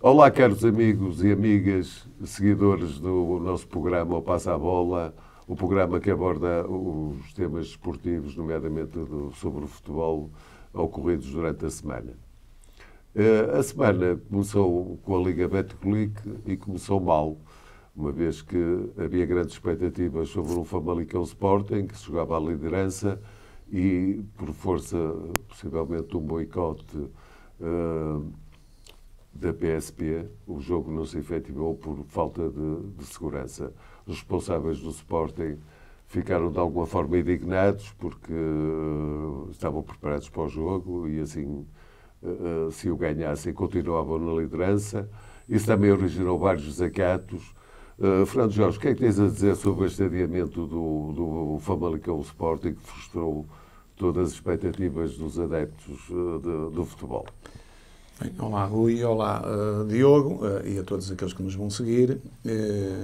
Olá, caros amigos e amigas, seguidores do nosso programa O Passa a Bola, o programa que aborda os temas esportivos, nomeadamente sobre o futebol, ocorridos durante a semana. A semana começou com a Liga Betclic e começou mal, uma vez que havia grandes expectativas sobre o Famalicão Sporting, que se jogava à liderança, e por força, possivelmente, de um boicote da PSP, o jogo não se efetivou por falta de segurança. Os responsáveis do Sporting ficaram de alguma forma indignados porque estavam preparados para o jogo e assim, se o ganhassem, continuavam na liderança. Isso também originou vários desacatos. Fernando Jorge, o que é que tens a dizer sobre este adiamento do Famalicão Sporting que frustrou todas as expectativas dos adeptos do futebol? Bem, olá Rui, olá Diogo e a todos aqueles que nos vão seguir.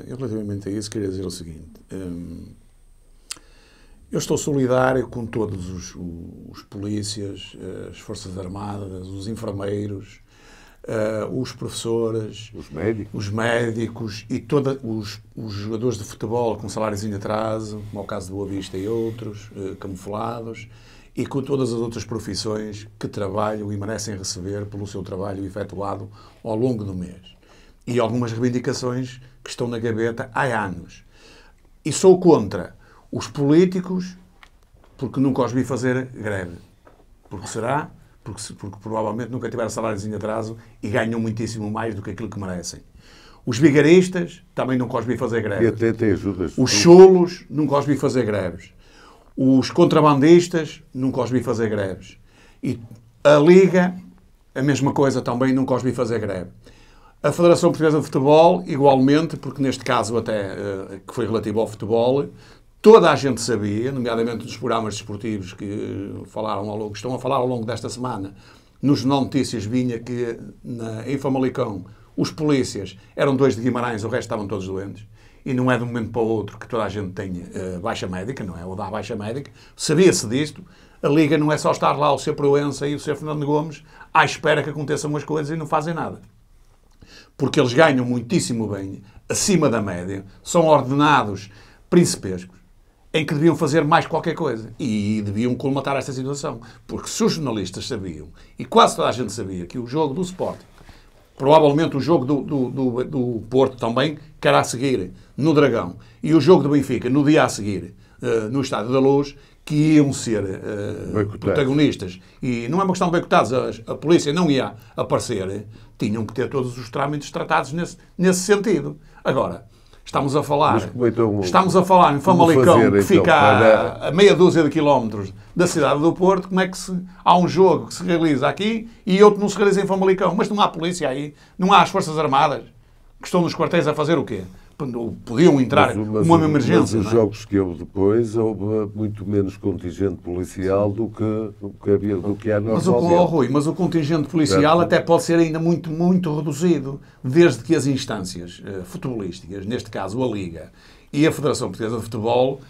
Relativamente a isso, queria dizer o seguinte. Eu estou solidário com todos os polícias, as Forças Armadas, os enfermeiros, os professores, os médicos e todos os jogadores de futebol com salários em atraso, como é o caso do Boa Vista e outros, camuflados, e com todas as outras profissões que trabalham e merecem receber pelo seu trabalho efetuado ao longo do mês. E algumas reivindicações que estão na gaveta há anos. E sou contra os políticos porque nunca os vi fazer greve. Porque provavelmente nunca tiveram salários em atraso e ganham muitíssimo mais do que aquilo que merecem. Os vigaristas também nunca os vi fazer greves. E até tem ajudas. Os chulos nunca os vi fazer greves. Os contrabandistas nunca os vi fazer greves. E a Liga, a mesma coisa também, nunca os vi fazer greve. A Federação Portuguesa de Futebol, igualmente, porque neste caso até que foi relativo ao futebol, toda a gente sabia, nomeadamente dos programas desportivos que estão a falar ao longo desta semana, nos Jornal Notícias vinha que em Famalicão os polícias eram 2 de Guimarães, o resto estavam todos doentes. E não é de um momento para o outro que toda a gente tem baixa médica, não é? Ou dá baixa médica. Sabia-se disto. A Liga não é só estar lá o Sr. Proença e o Sr. Fernando Gomes à espera que aconteçam umas coisas e não fazem nada. Porque eles ganham muitíssimo bem, acima da média, são ordenados principescos, em que deviam fazer mais qualquer coisa. E deviam colmatar esta situação. Porque se os jornalistas sabiam, e quase toda a gente sabia, que o jogo do Sporting, provavelmente o jogo do Porto também, que era a seguir no Dragão, e o jogo do Benfica no dia a seguir no Estádio da Luz, que iam ser protagonistas. E não é uma questão de boicotados, a polícia não ia aparecer, tinham que ter todos os trâmites tratados nesse sentido. Agora, estamos a falar em Famalicão, que fica a meia dúzia de quilómetros da cidade do Porto. Como é que há um jogo que se realiza aqui e outro não se realiza em Famalicão? Mas não há polícia aí, não há as Forças Armadas que estão nos quartéis a fazer o quê? Podiam entrar uma emergência. Mas os jogos que houve depois, houve muito menos contingente policial do que há normalmente. Mas o contingente policial até pode ser ainda muito, muito reduzido, desde que as instâncias futebolísticas, neste caso a Liga e a Federação Portuguesa de Futebol,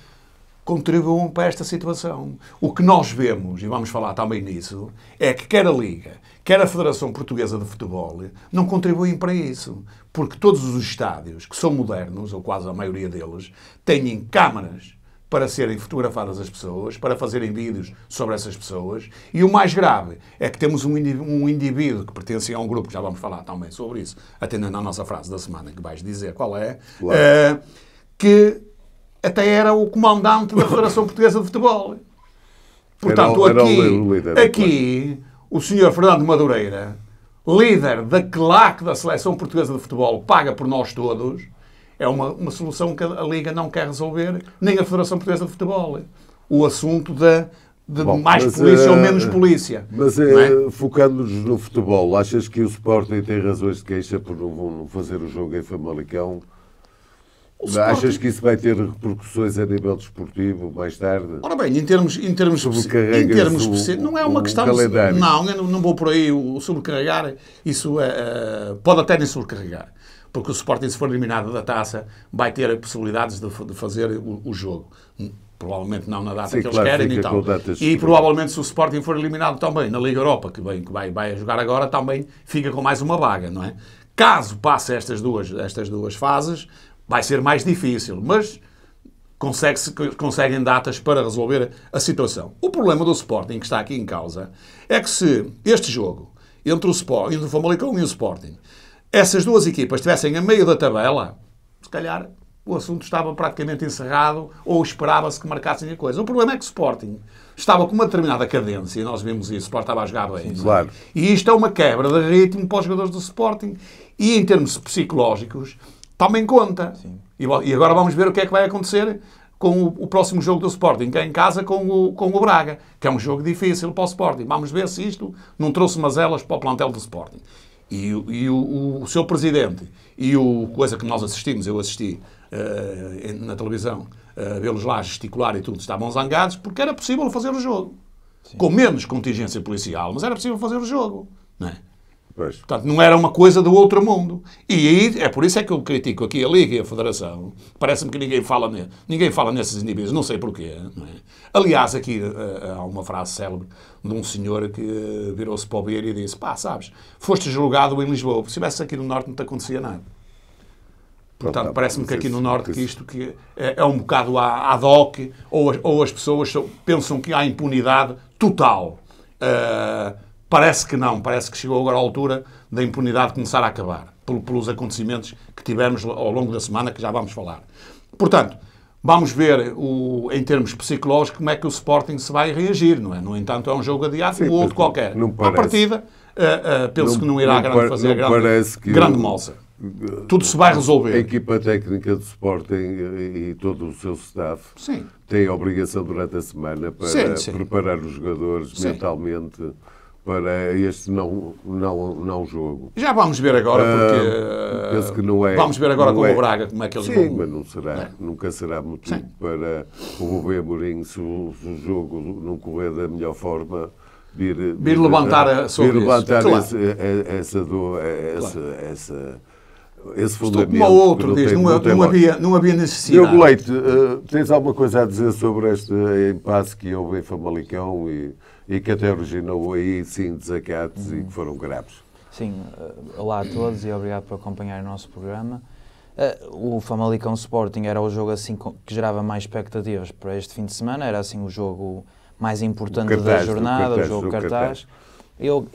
contribuam para esta situação. O que nós vemos, e vamos falar também nisso, é que quer a Liga, quer a Federação Portuguesa de Futebol, não contribuem para isso. Porque todos os estádios, que são modernos, ou quase a maioria deles, têm câmaras para serem fotografadas as pessoas, para fazerem vídeos sobre essas pessoas. E o mais grave é que temos um indivíduo que pertence a um grupo, que já vamos falar também sobre isso, atendendo à nossa frase da semana, que vais dizer qual é, claro. Que até era o comandante da Federação Portuguesa de Futebol. Portanto, aqui o senhor Fernando Madureira, líder da claque da Seleção Portuguesa de Futebol, paga por nós todos, é uma solução que a Liga não quer resolver, nem a Federação Portuguesa de Futebol. O assunto de mais polícia ou menos polícia. Mas focando-nos no futebol, achas que o Sporting tem razões de queixa por não fazer o jogo em Famalicão? Achas que isso vai ter repercussões a nível desportivo mais tarde? Ora bem, em termos não é uma questão de... Não, eu não vou por aí o sobrecarregar. Isso pode até nem sobrecarregar. Porque o Sporting, se for eliminado da taça, vai ter possibilidades de fazer o jogo. Provavelmente não na data que eles querem e tal. E provavelmente, se o Sporting for eliminado também na Liga Europa, que vai jogar agora, também fica com mais uma vaga, não é? Caso passe estas duas fases, vai ser mais difícil, mas conseguem datas para resolver a situação. O problema do Sporting, que está aqui em causa, é que se este jogo, entre o Famalicão e o Sporting, essas duas equipas estivessem a meio da tabela, se calhar o assunto estava praticamente encerrado ou esperava-se que marcassem a coisa. O problema é que o Sporting estava com uma determinada cadência, e nós vimos isso, o Sporting estava a jogar bem. Sim, claro. E isto é uma quebra de ritmo para os jogadores do Sporting. E em termos psicológicos, também conta. Sim. E agora vamos ver o que é que vai acontecer com o próximo jogo do Sporting, que é em casa com o Braga, que é um jogo difícil para o Sporting. Vamos ver se isto não trouxe mazelas para o plantel do Sporting. E o seu presidente, e coisa que nós assistimos, eu assisti na televisão, vê-los lá gesticular e tudo, estavam zangados porque era possível fazer o jogo. Sim. Com menos contingência policial, mas era possível fazer o jogo. Não é? Pois. Portanto, não era uma coisa do outro mundo. E aí, é por isso é que eu critico aqui a Liga e a Federação. Parece-me que ninguém fala nesses indivíduos, não sei porquê. Não é? Aliás, aqui há uma frase célebre de um senhor que virou-se para o Beira e disse: pá, sabes, foste julgado em Lisboa, se estivesse aqui no Norte não te acontecia nada. Portanto, parece-me que aqui no Norte que isto que é um bocado ad hoc, ou as pessoas pensam que há impunidade total. Parece que não. Parece que chegou agora a altura da impunidade começar a acabar. Pelos acontecimentos que tivemos ao longo da semana, que já vamos falar. Portanto, vamos ver, em termos psicológicos, como é que o Sporting se vai reagir, não é? No entanto, é um jogo adiado como outro qualquer. À partida, penso que não irá fazer grande moça. Tudo se vai resolver. A equipa técnica do Sporting e todo o seu staff tem a obrigação durante a semana para preparar os jogadores mentalmente para este não jogo. Já vamos ver agora, porque penso que não é, vamos ver agora com o Braga como é que eles vão. Sim, mas não será, nunca será motivo para o Rubem Amorim, se o jogo não correr da melhor forma, vir levantar esse fundamento. Como o outro diz, não havia necessidade. Diogo Leite, tens alguma coisa a dizer sobre este impasse que houve em Famalicão e que até originou aí, sim, desacatos e que foram graves? Sim, olá a todos e obrigado por acompanhar o nosso programa. O Famalicão Sporting era o jogo assim que gerava mais expectativas para este fim de semana, era assim o jogo mais importante da jornada, o jogo cartaz. Eu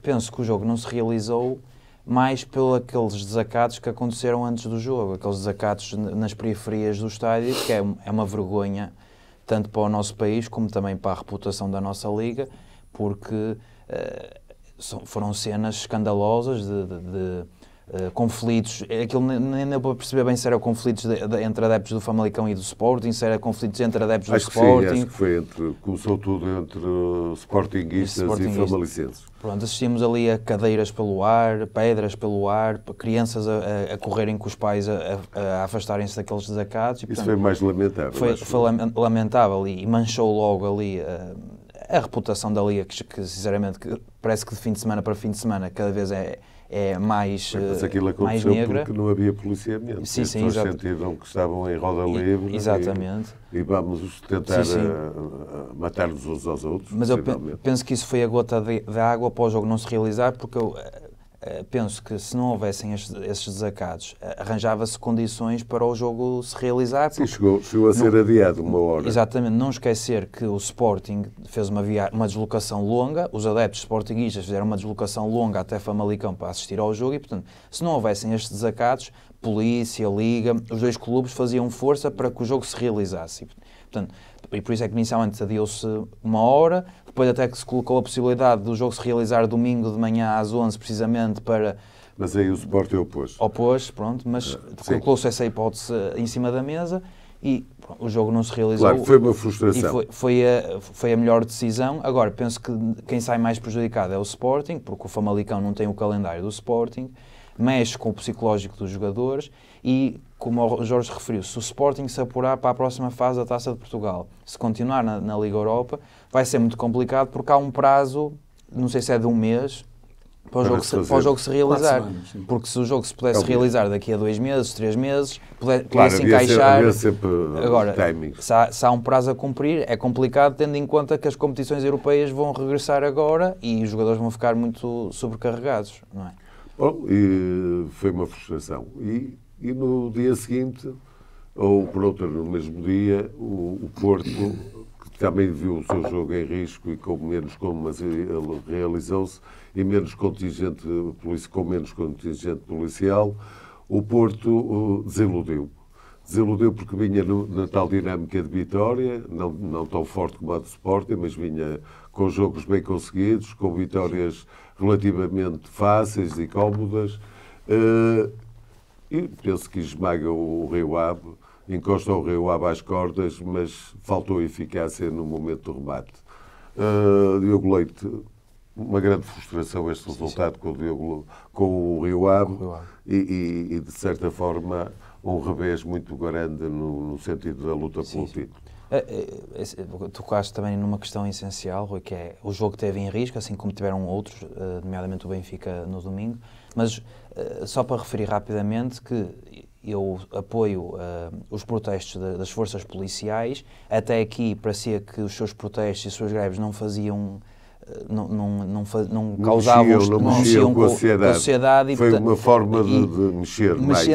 penso que o jogo não se realizou mais pelos aqueles desacatos que aconteceram antes do jogo, aqueles desacatos nas periferias do estádio, que é uma vergonha tanto para o nosso país como também para a reputação da nossa liga, porque foram cenas escandalosas de conflitos. Aquilo nem deu para perceber bem se eram conflitos entre adeptos do Famalicão e do Sporting, se eram conflitos entre adeptos do Sporting. Sim, acho que começou tudo entre sportinguistas e famalicenses. Pronto, assistimos ali a cadeiras pelo ar, pedras pelo ar, crianças a correrem com os pais a afastarem-se daqueles desacatos. E, portanto, isso foi mais lamentável. Foi lamentável e manchou logo ali a reputação da liga, que sinceramente parece que de fim de semana para fim de semana cada vez é mais negra. Mas aquilo aconteceu porque não havia policiamento. Sim, as pessoas sentiram que estavam em roda livre. Exatamente. E vamos tentar matar-nos uns aos outros. Mas eu penso que isso foi a gota de água para o jogo não se realizar, porque eu penso que se não houvessem esses desacatos, arranjava-se condições para o jogo se realizar. Sim, chegou a ser adiado uma hora. Exatamente. Não esquecer que o Sporting fez uma deslocação longa, os adeptos sportinguistas fizeram uma deslocação longa até Famalicão para assistir ao jogo e, portanto, se não houvessem estes desacatos, polícia, liga, os dois clubes faziam força para que o jogo se realizasse. Portanto, e por isso é que inicialmente adiou-se uma hora, depois até que se colocou a possibilidade do jogo se realizar domingo de manhã às 11, precisamente para... Mas aí o Sporting opôs, pronto, mas colocou-se essa hipótese em cima da mesa e pronto, o jogo não se realizou. Claro, foi uma frustração. E foi a melhor decisão. Agora, penso que quem sai mais prejudicado é o Sporting, porque o Famalicão não tem o calendário do Sporting, mexe com o psicológico dos jogadores e, como o Jorge referiu, se o Sporting se apurar para a próxima fase da Taça de Portugal, se continuar na Liga Europa, vai ser muito complicado porque há um prazo, não sei se é de um mês, para o jogo se realizar. Semanas, porque se o jogo se pudesse realizar daqui a 2 meses, 3 meses, pudesse encaixar. Havia sempre agora, timing. Se há um prazo a cumprir, é complicado, tendo em conta que as competições europeias vão regressar agora e os jogadores vão ficar muito sobrecarregados, não é? Bom, e foi uma frustração. E no dia seguinte, ou por outra, no mesmo dia, o Porto, que também viu o seu jogo em risco e com menos como, mas ele realizou-se, e menos contingente, com menos contingente policial, o Porto desiludiu. Desiludiu porque vinha na tal dinâmica de vitória, não tão forte como a do Sporting, mas vinha com jogos bem conseguidos, com vitórias relativamente fáceis e cómodas. E penso que esmaga o Rio Ave, encosta o Rio Ave às cordas, mas faltou eficácia no momento do remate. Diogo Leite, uma grande frustração este resultado com o Rio Ave e, de certa forma, um revés muito grande no sentido da luta pelo título. Tocaste também numa questão essencial, Rui, que é o jogo teve em risco, assim como tiveram outros, nomeadamente o Benfica no domingo, mas só para referir rapidamente que eu apoio os protestos das forças policiais. Até aqui parecia que os seus protestos e as suas greves não faziam... Não causavam, não mexiam com a sociedade. Foi uma forma de mexer mais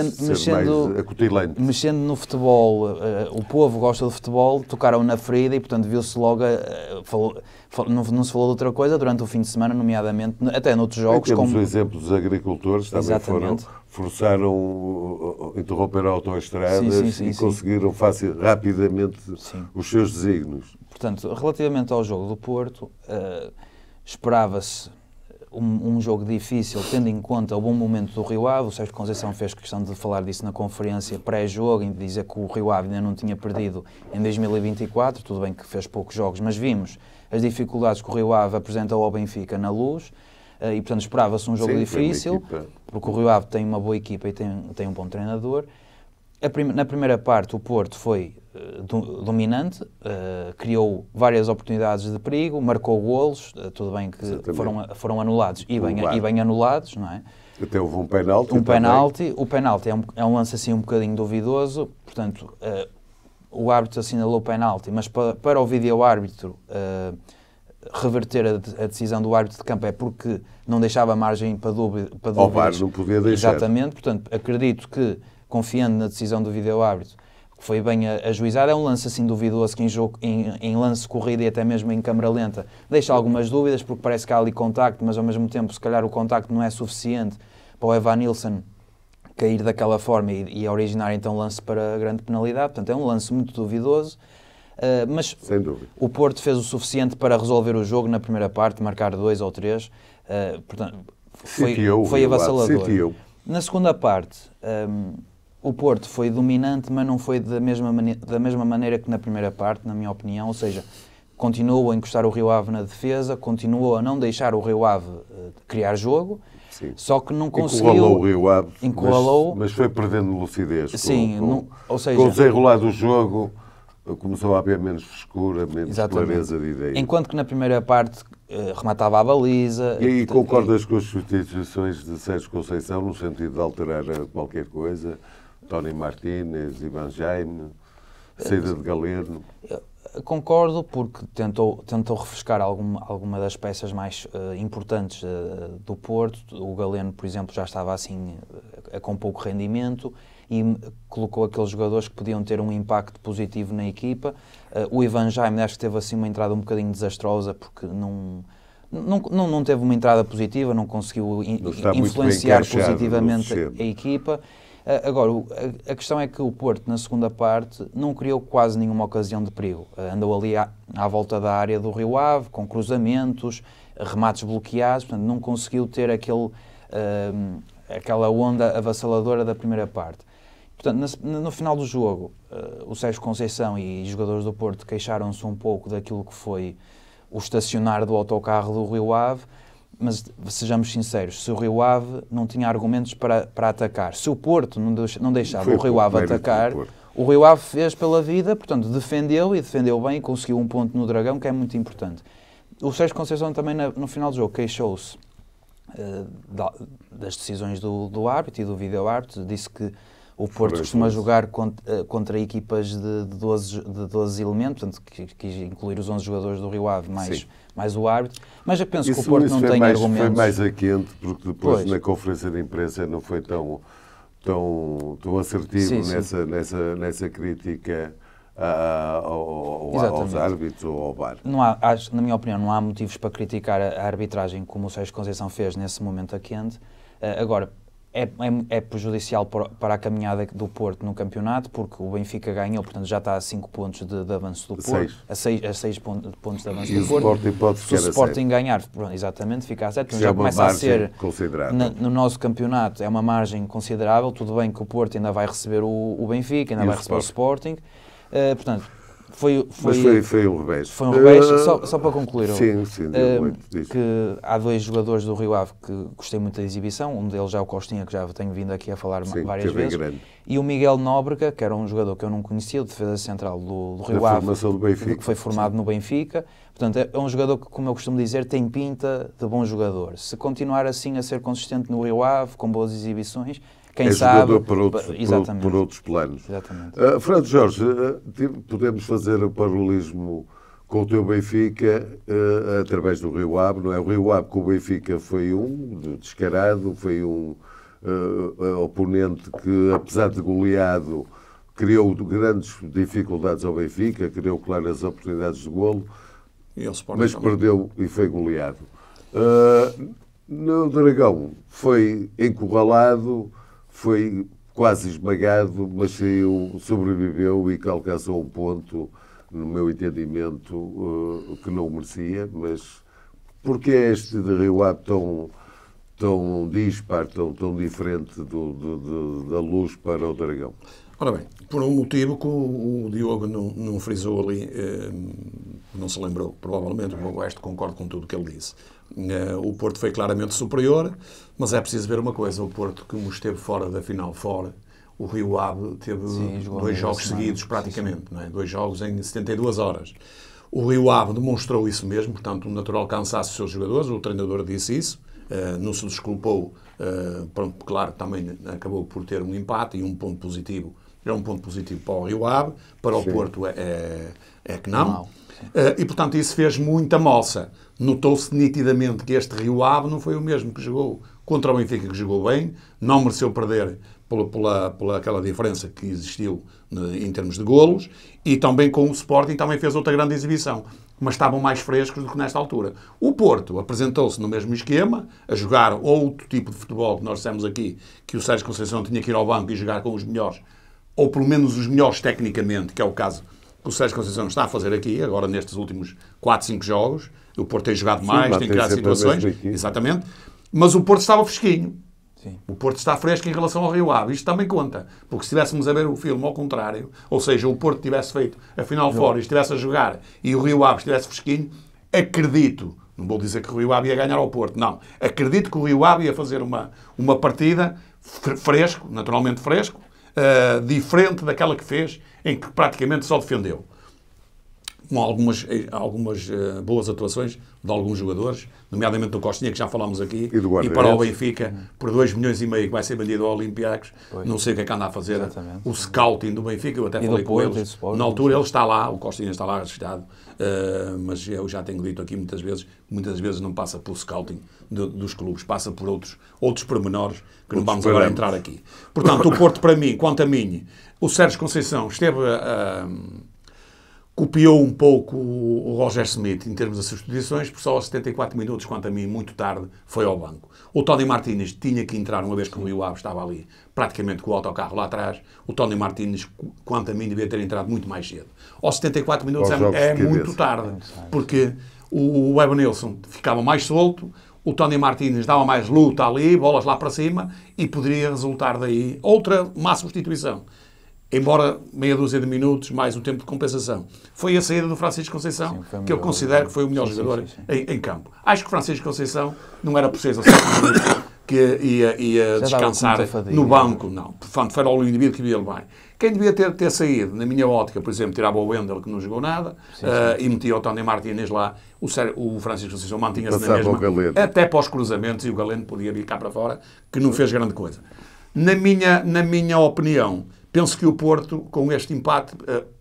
acutilante. Mexendo no futebol, o povo gosta de futebol, tocaram na ferida e, portanto, viu-se logo, não se falou de outra coisa durante o fim de semana, nomeadamente, até noutros jogos. Temos o exemplo dos agricultores, também forçaram, interromperam autoestradas e conseguiram rapidamente os seus desígnios. Portanto, relativamente ao jogo do Porto, esperava-se um jogo difícil, tendo em conta o bom momento do Rio Ave. O Sérgio Conceição fez questão de falar disso na conferência pré-jogo, e de dizer que o Rio Ave ainda não tinha perdido em 2024, tudo bem que fez poucos jogos, mas vimos as dificuldades que o Rio Ave apresentou ao Benfica na Luz, e portanto esperava-se um jogo difícil, porque o Rio Ave tem uma boa equipa e tem um bom treinador. Na primeira parte o Porto foi dominante, criou várias oportunidades de perigo, marcou golos, tudo bem que foram anulados e bem anulados, não é? Até houve um penalti. O penalti é um lance assim um bocadinho duvidoso, portanto o árbitro assinalou o penalti, mas para o vídeo-árbitro reverter a decisão do árbitro de campo é porque não deixava margem para dúvidas. O VAR não podia deixar. Exatamente, portanto acredito que, confiando na decisão do vídeo-árbitro, que foi bem ajuizado, é um lance assim duvidoso que em lance corrida e até mesmo em câmara lenta deixa algumas dúvidas, porque parece que há ali contacto, mas ao mesmo tempo se calhar o contacto não é suficiente para o Evan Nilsson cair daquela forma e originar então lance para grande penalidade. Portanto é um lance muito duvidoso, mas sem dúvida. O Porto fez o suficiente para resolver o jogo na primeira parte, marcar 2 ou 3, portanto foi avassalador. Na segunda parte o Porto foi dominante, mas não foi da mesma maneira que na primeira parte, na minha opinião. Ou seja, continuou a encostar o Rio Ave na defesa, continuou a não deixar o Rio Ave criar jogo, só que não conseguiu... Encurralou o Rio Ave, mas foi perdendo lucidez. Ou seja, com o desenrolar do jogo, começou a haver menos frescura, menos clareza de ideia. Enquanto que na primeira parte rematava a baliza... E aí concordas com as substituições de Sérgio Conceição, no sentido de alterar qualquer coisa? Tony Martínez, Ivan Jaime, saída de Galeno. Concordo, porque tentou refrescar alguma das peças mais importantes do Porto. O Galeno, por exemplo, já estava assim com pouco rendimento e colocou aqueles jogadores que podiam ter um impacto positivo na equipa. O Ivan Jaime acho que teve assim uma entrada um bocadinho desastrosa, porque não teve uma entrada positiva, não conseguiu influenciar positivamente a equipa. Agora, a questão é que o Porto, na segunda parte, não criou quase nenhuma ocasião de perigo. Andou ali à volta da área do Rio Ave, com cruzamentos, remates bloqueados, portanto, não conseguiu ter aquela onda avassaladora da primeira parte. Portanto, no final do jogo, o Sérgio Conceição e os jogadores do Porto queixaram-se um pouco daquilo que foi o estacionar do autocarro do Rio Ave, mas sejamos sinceros, se o Rio Ave não tinha argumentos para atacar, se o Porto não deixava o Rio Ave atacar, o Rio Ave fez pela vida, portanto defendeu bem e conseguiu um ponto no Dragão, que é muito importante. O Sérgio Conceição também no final do jogo queixou-se das decisões do árbitro e do vídeo-árbitro, disse que O Porto costuma jogar contra equipas de 12 elementos, portanto, quis incluir os 11 jogadores do Rio Ave, mais o árbitro. Mas eu penso que o Porto não tem argumentos. Foi mais a quente, porque depois na conferência de imprensa não foi tão assertivo nessa crítica aos árbitros ou ao VAR. Na minha opinião, não há motivos para criticar a arbitragem como o Sérgio Conceição fez nesse momento a quente. Agora, é prejudicial para a caminhada do Porto no campeonato, porque o Benfica ganhou, portanto já está a 5 pontos de avanço do Porto, a 6 pontos de avanço do Porto. Se o Sporting ganhar, exatamente, fica a 7, já começa a ser, no nosso campeonato, é uma margem considerável. Tudo bem que o Porto ainda vai receber o Benfica, ainda vai receber o Sporting, portanto, foi um revés. Foi um revés, só para concluir. Que há 2 jogadores do Rio Ave que gostei muito da exibição, um deles é o Costinha, que já tenho vindo aqui a falar várias vezes, e o Miguel Nóbrega, que era um jogador que eu não conhecia, de defesa central do Rio Ave, que foi formado no Benfica. Portanto, é um jogador que, como eu costumo dizer, tem pinta de bom jogador. Se continuar assim a ser consistente no Rio Ave, com boas exibições, quem sabe... jogador por outros planos. Fernando Jorge, podemos fazer o paralelismo com o teu Benfica através do Rio Ave, não é? O Rio Ave com o Benfica foi descarado, foi um oponente que, apesar de goleado, criou grandes dificuldades ao Benfica, criou claras oportunidades de golo, mas perdeu e foi goleado. No Dragão foi encurralado, foi quase esmagado, mas sobreviveu e alcançou um ponto, no meu entendimento, que não merecia. Mas porquê é este de Rio Ave tão dispar, tão diferente da Luz para o Dragão? Ora bem, por um motivo que o Diogo não frisou ali, não se lembrou, provavelmente, o resto concordo com tudo o que ele disse. O Porto foi claramente superior, mas é preciso ver uma coisa: o Porto, como esteve fora da final, o Rio Ave teve 2 jogos seguidos, praticamente, não é? 2 jogos em 72 horas. O Rio Ave demonstrou isso mesmo, portanto, um natural cansaço dos seus jogadores, o treinador disse isso, não se desculpou, claro, também acabou por ter um empate e um ponto positivo. É um ponto positivo para o Rio Ave, para o Porto é que não. E, portanto, isso fez muita moça. Notou-se nitidamente que este Rio Ave não foi o mesmo que jogou contra o Benfica, que jogou bem, não mereceu perder pela aquela diferença que existiu em termos de golos, e também com o Sporting também fez outra grande exibição, mas estavam mais frescos do que nesta altura. O Porto apresentou-se no mesmo esquema, a jogar outro tipo de futebol que nós dissemos aqui, que o Sérgio Conceição tinha que ir ao banco e jogar com os melhores, ou pelo menos os melhores tecnicamente, que é o caso que o Sérgio Conceição está a fazer aqui, agora nestes últimos 4, 5 jogos. O Porto tem jogado mais, tem criado situações, exatamente, mas o Porto estava fresquinho. Sim. O Porto está fresco em relação ao Rio Ave. Isto também conta, porque se estivéssemos a ver o filme ao contrário, ou seja, o Porto tivesse feito a final fora e estivesse a jogar e o Rio Ave estivesse fresquinho, acredito, não vou dizer que o Rio Ave ia ganhar ao Porto, não, acredito que o Rio Ave ia fazer uma partida fresco, naturalmente fresco, diferente daquela que fez, em que praticamente só defendeu. Com algumas boas atuações de alguns jogadores, nomeadamente do Costinha, que já falámos aqui, e para o Benfica, por 2,5 milhões que vai ser vendido ao Olympiacos. Não sei o que é que anda a fazer. Exatamente. O scouting do Benfica, eu até falei com eles. Na altura ele está lá, o Costinha está lá registrado, mas eu já tenho dito aqui muitas vezes não passa pelo scouting dos clubes, passa por outros pormenores que não vamos agora entrar aqui. Portanto, o Porto, para mim, quanto a mim, o Sérgio Conceição esteve copiou um pouco o Roger Smith em termos de substituições, porque só aos 74 minutos, quanto a mim, muito tarde, foi ao banco. O Tony Martínez tinha que entrar, uma vez que o Rio Ave estava ali, praticamente com o autocarro lá atrás. O Tony Martínez, quanto a mim, devia ter entrado muito mais cedo. Aos 74 minutos é muito tarde, porque o Evanilson ficava mais solto, o Tony Martínez dava mais luta ali, bolas lá para cima, e poderia resultar daí outra má substituição. Embora meia dúzia de minutos, mais um tempo de compensação. Foi a saída do Francisco Conceição, que eu considero que foi o melhor jogador em campo. Acho que Francisco Conceição não era preciso que ia descansar no banco, não. Portanto, foi o indivíduo que devia levar. Quem devia ter saído, na minha ótica, por exemplo, tirava o Wendel, que não jogou nada, e metia o Tony Martínez lá, o Francisco Conceição mantinha-se na mesma, até para os cruzamentos, e o Galeno podia vir cá para fora, que não fez grande coisa. Na minha opinião, penso que o Porto, com este empate,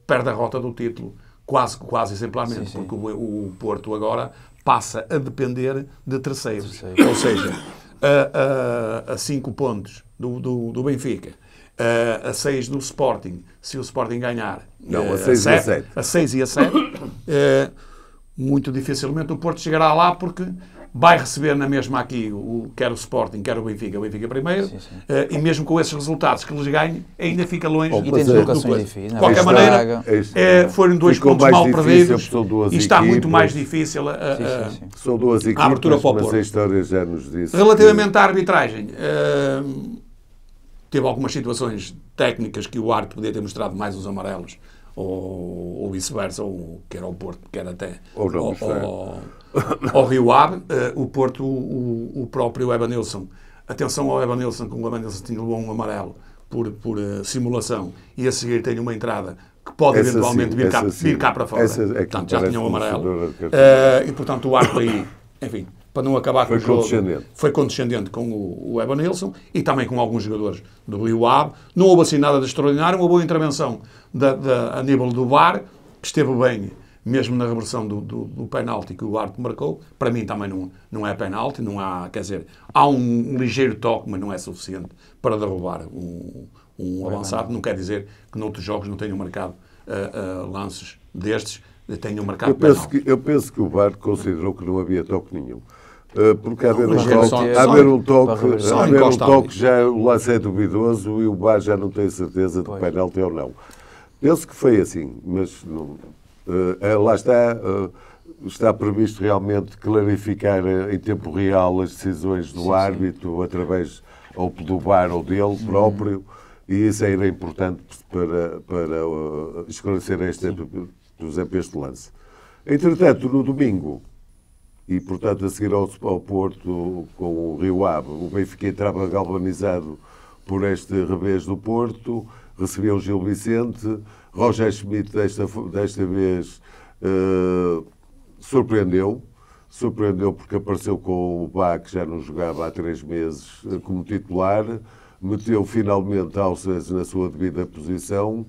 perde a rota do título quase exemplarmente, sim. porque o Porto agora passa a depender de terceiros. Ou seja, a 5 pontos do Benfica, a 6 do Sporting, se o Sporting ganhar, Não, a 6 e a 7. A 6 e a 7, muito dificilmente o Porto chegará lá, porque vai receber na mesma aqui quer o Sporting, quer o Benfica primeiro, e mesmo com esses resultados que eles ganhem, ainda fica longe E tem deslocações difíceis. De qualquer maneira, foram 2 pontos mal perdidos e está muito mais difícil São duas equipas, a abertura para o mas Porto. a história já nos disse. Relativamente à arbitragem, teve algumas situações técnicas que o árbitro podia ter mostrado mais os amarelos, ou vice-versa, ou quer ao Porto, quer até ao Rio Ave. O Porto, o próprio Evanilson, atenção ao Evanilson, que o Evanilson tinha um amarelo por simulação, e a seguir tem uma entrada que pode eventualmente vir cá para fora. Portanto, já tinha um amarelo. E portanto o árbitro aí, enfim, para não acabar com o jogo, foi condescendente com o Evanilson e também com alguns jogadores do Rio Ave. Não houve assim nada de extraordinário, uma boa intervenção a nível do VAR, que esteve bem, mesmo na reversão do penalti que o árbitro marcou. Para mim também não é penalti, não há, quer dizer, há um ligeiro toque, mas não é suficiente para derrubar um avançado. Não quer dizer que noutros jogos não tenham marcado lances destes, tenham marcado penalti. Eu penso que o VAR considerou que não havia toque nenhum. Porque haver um toque já o lance é duvidoso e o VAR já não tem certeza de penalti ou não. Penso que foi assim, mas não, lá está previsto realmente clarificar em tempo real as decisões do árbitro através ou do VAR ou dele próprio, e isso era importante para esclarecer este lance. Entretanto, no domingo, e portanto a seguir ao Porto com o Rio Ave, o Benfica entrava galvanizado por este revés do Porto, recebia o Gil Vicente. Roger Schmidt desta vez surpreendeu porque apareceu com o Bá, que já não jogava há 3 meses, como titular, meteu finalmente Alces na sua devida posição,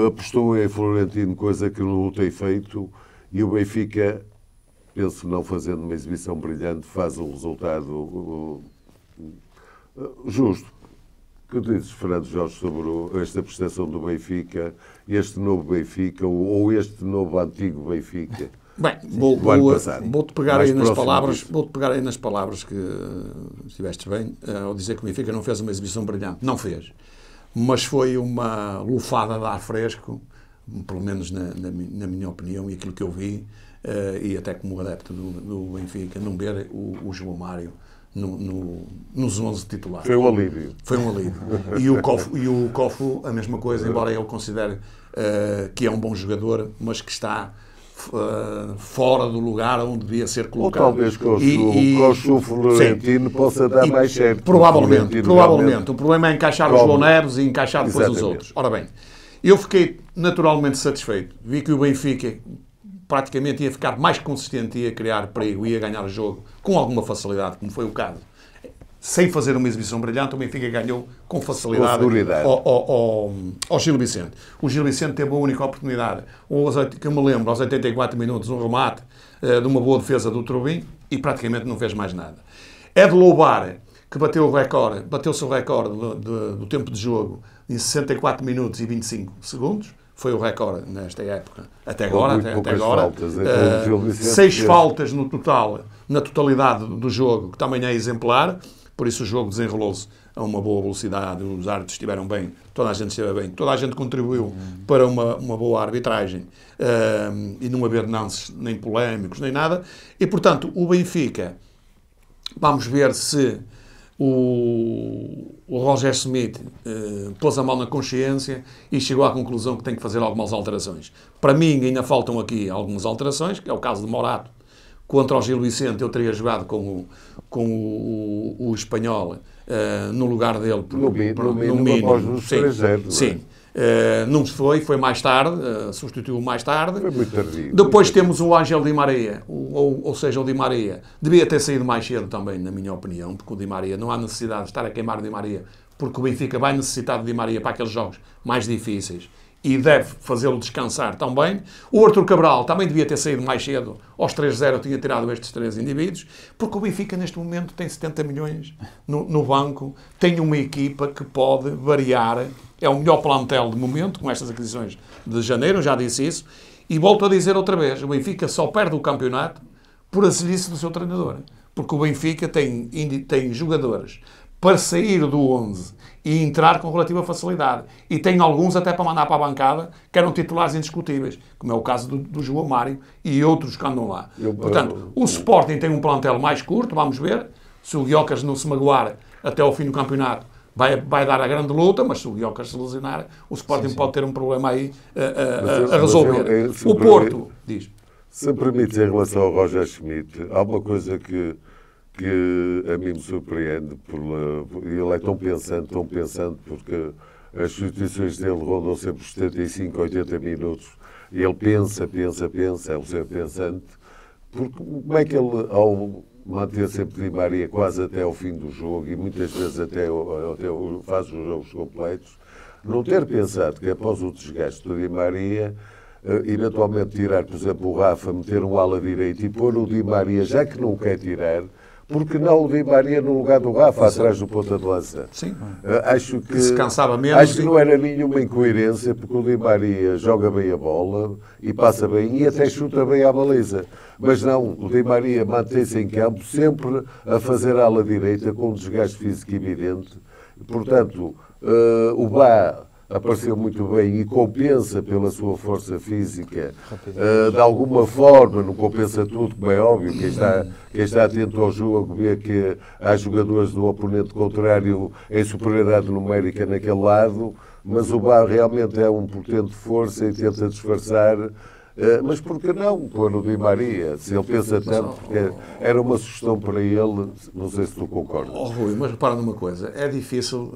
apostou em Florentino, coisa que não tem feito, e o Benfica, penso não fazendo uma exibição brilhante, faz um resultado justo. O que dizes, Fernando Jorge, sobre esta prestação do Benfica, este novo Benfica, ou este novo antigo Benfica? Bem, vou-te pegar aí nas palavras que estiveste bem, ao dizer que o Benfica não fez uma exibição brilhante. Não fez. Mas foi uma lufada de ar fresco, pelo menos na minha opinião, e aquilo que eu vi, e até como adepto do Benfica, não ver o João Mário nos 11 titulares. Foi um alívio. Foi um alívio. E o Kofu, a mesma coisa, embora ele considere que é um bom jogador, mas que está fora do lugar onde devia ser colocado. Ou talvez com o Florentino possa dar mais certo. Provavelmente. O problema é encaixar o João Neves e encaixar depois os outros. Ora bem, eu fiquei naturalmente satisfeito. Vi que o Benfica praticamente ia ficar mais consistente, ia criar perigo, ia ganhar o jogo com alguma facilidade, como foi o caso. Sem fazer uma exibição brilhante, o Benfica ganhou com facilidade ao Gil Vicente. O Gil Vicente teve a única oportunidade, que eu me lembro, aos 84 minutos, um remate de uma boa defesa do Trubin, e praticamente não fez mais nada. É de louvar que bateu-se o recorde do tempo de jogo em 64 minutos e 25 segundos. Foi o recorde nesta época, até agora. Faltas, 6 faltas no total, na totalidade do jogo, que também é exemplar. Por isso o jogo desenrolou-se a uma boa velocidade, os árbitros estiveram bem, toda a gente esteve bem, toda a gente contribuiu para uma boa arbitragem, e não haver lances nem polémicos, nem nada. E, portanto, o Benfica, vamos ver se o Roger Schmidt pôs a mão na consciência e chegou à conclusão que tem que fazer algumas alterações. Para mim ainda faltam aqui algumas alterações, que é o caso de Morato. Contra o Gil Vicente eu teria jogado com o espanhol no lugar dele. No mínimo, sim. Não foi mais tarde, substituiu mais tarde. Foi muito tardio. Depois temos o Ángel Di Maria, ou seja, o Di Maria devia ter saído mais cedo também, na minha opinião, porque o Di Maria, não há necessidade de estar a queimar o Di Maria porque o Benfica vai necessitar de Di Maria para aqueles jogos mais difíceis e deve fazê-lo descansar também. O Arthur Cabral também devia ter saído mais cedo. Aos 3-0 tinha tirado estes 3 indivíduos, porque o Benfica neste momento tem 70 milhões no banco, tem uma equipa que pode variar, é o melhor plantel de momento, com estas aquisições de janeiro, já disse isso, e volto a dizer outra vez, o Benfica só perde o campeonato por acertice do seu treinador, porque o Benfica tem jogadores para sair do 11 e entrar com relativa facilidade. E tem alguns até para mandar para a bancada que eram titulares indiscutíveis, como é o caso do João Mário e outros que andam lá. Portanto, o Sporting tem um plantel mais curto, vamos ver. Se o Guiocas não se magoar até ao fim do campeonato, vai dar a grande luta, mas se o Guiocas se lesionar, o Sporting pode ter um problema aí a resolver. O Porto, diz. Se me permites, em relação ao Roger Schmidt, há uma coisa que a mim me surpreende, ele é tão pensante, porque as substituições dele rondam sempre os 75, 80 minutos, e ele pensa, é um ser pensante, porque como é que ele, ao manter sempre Di Maria quase até ao fim do jogo, e muitas vezes até faz os jogos completos, não ter pensado que após o desgaste do Di Maria, eventualmente tirar, por exemplo, o Rafa, meter um ala direito e pôr o Di Maria, já que não quer tirar, porque não o Di Maria no lugar do Rafa, atrás do ponta de lança? Sim. Acho que se cansava menos. Acho que não era nenhuma incoerência, porque o Di Maria joga bem a bola e passa bem e até chuta bem à baliza. Mas não, o Di Maria mantém-se em campo sempre a fazer a ala direita com um desgaste físico evidente. Portanto, o Bá apareceu muito bem e compensa pela sua força física. De alguma forma, não compensa tudo, como é óbvio. Quem está atento ao jogo vê que há jogadores do oponente contrário em superioridade numérica naquele lado, mas o Bá realmente é um potente força e tenta disfarçar. Mas por que não pôr o Di Maria? Se ele pensa tanto, porque era uma sugestão para ele, não sei se tu concordas. Rui, mas repara numa coisa, é difícil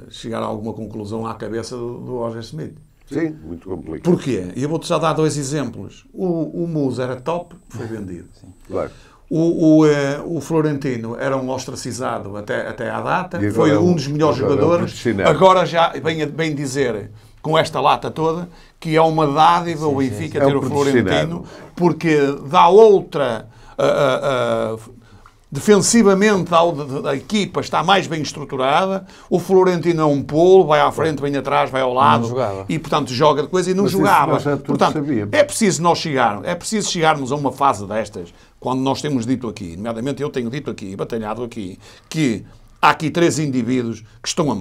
chegar a alguma conclusão à cabeça do Roger Schmidt. Sim, muito complicado. Porquê? E eu vou-te já dar 2 exemplos. O Musa era top, foi vendido. Sim. Claro. O Florentino era um ostracizado até à data, foi um dos melhores jogadores. Agora já bem dizer, com esta lata toda, que é uma dádiva o Benfica ter o Florentino, porque dá outra... defensivamente a equipa está mais bem estruturada, o Florentino é um polo, vai à frente, vem atrás, vai ao lado, e portanto joga de coisa e não jogava. Portanto, é preciso chegarmos a uma fase destas, quando nós temos dito aqui, nomeadamente eu tenho dito aqui, batalhado aqui, que há aqui 3 indivíduos que estão a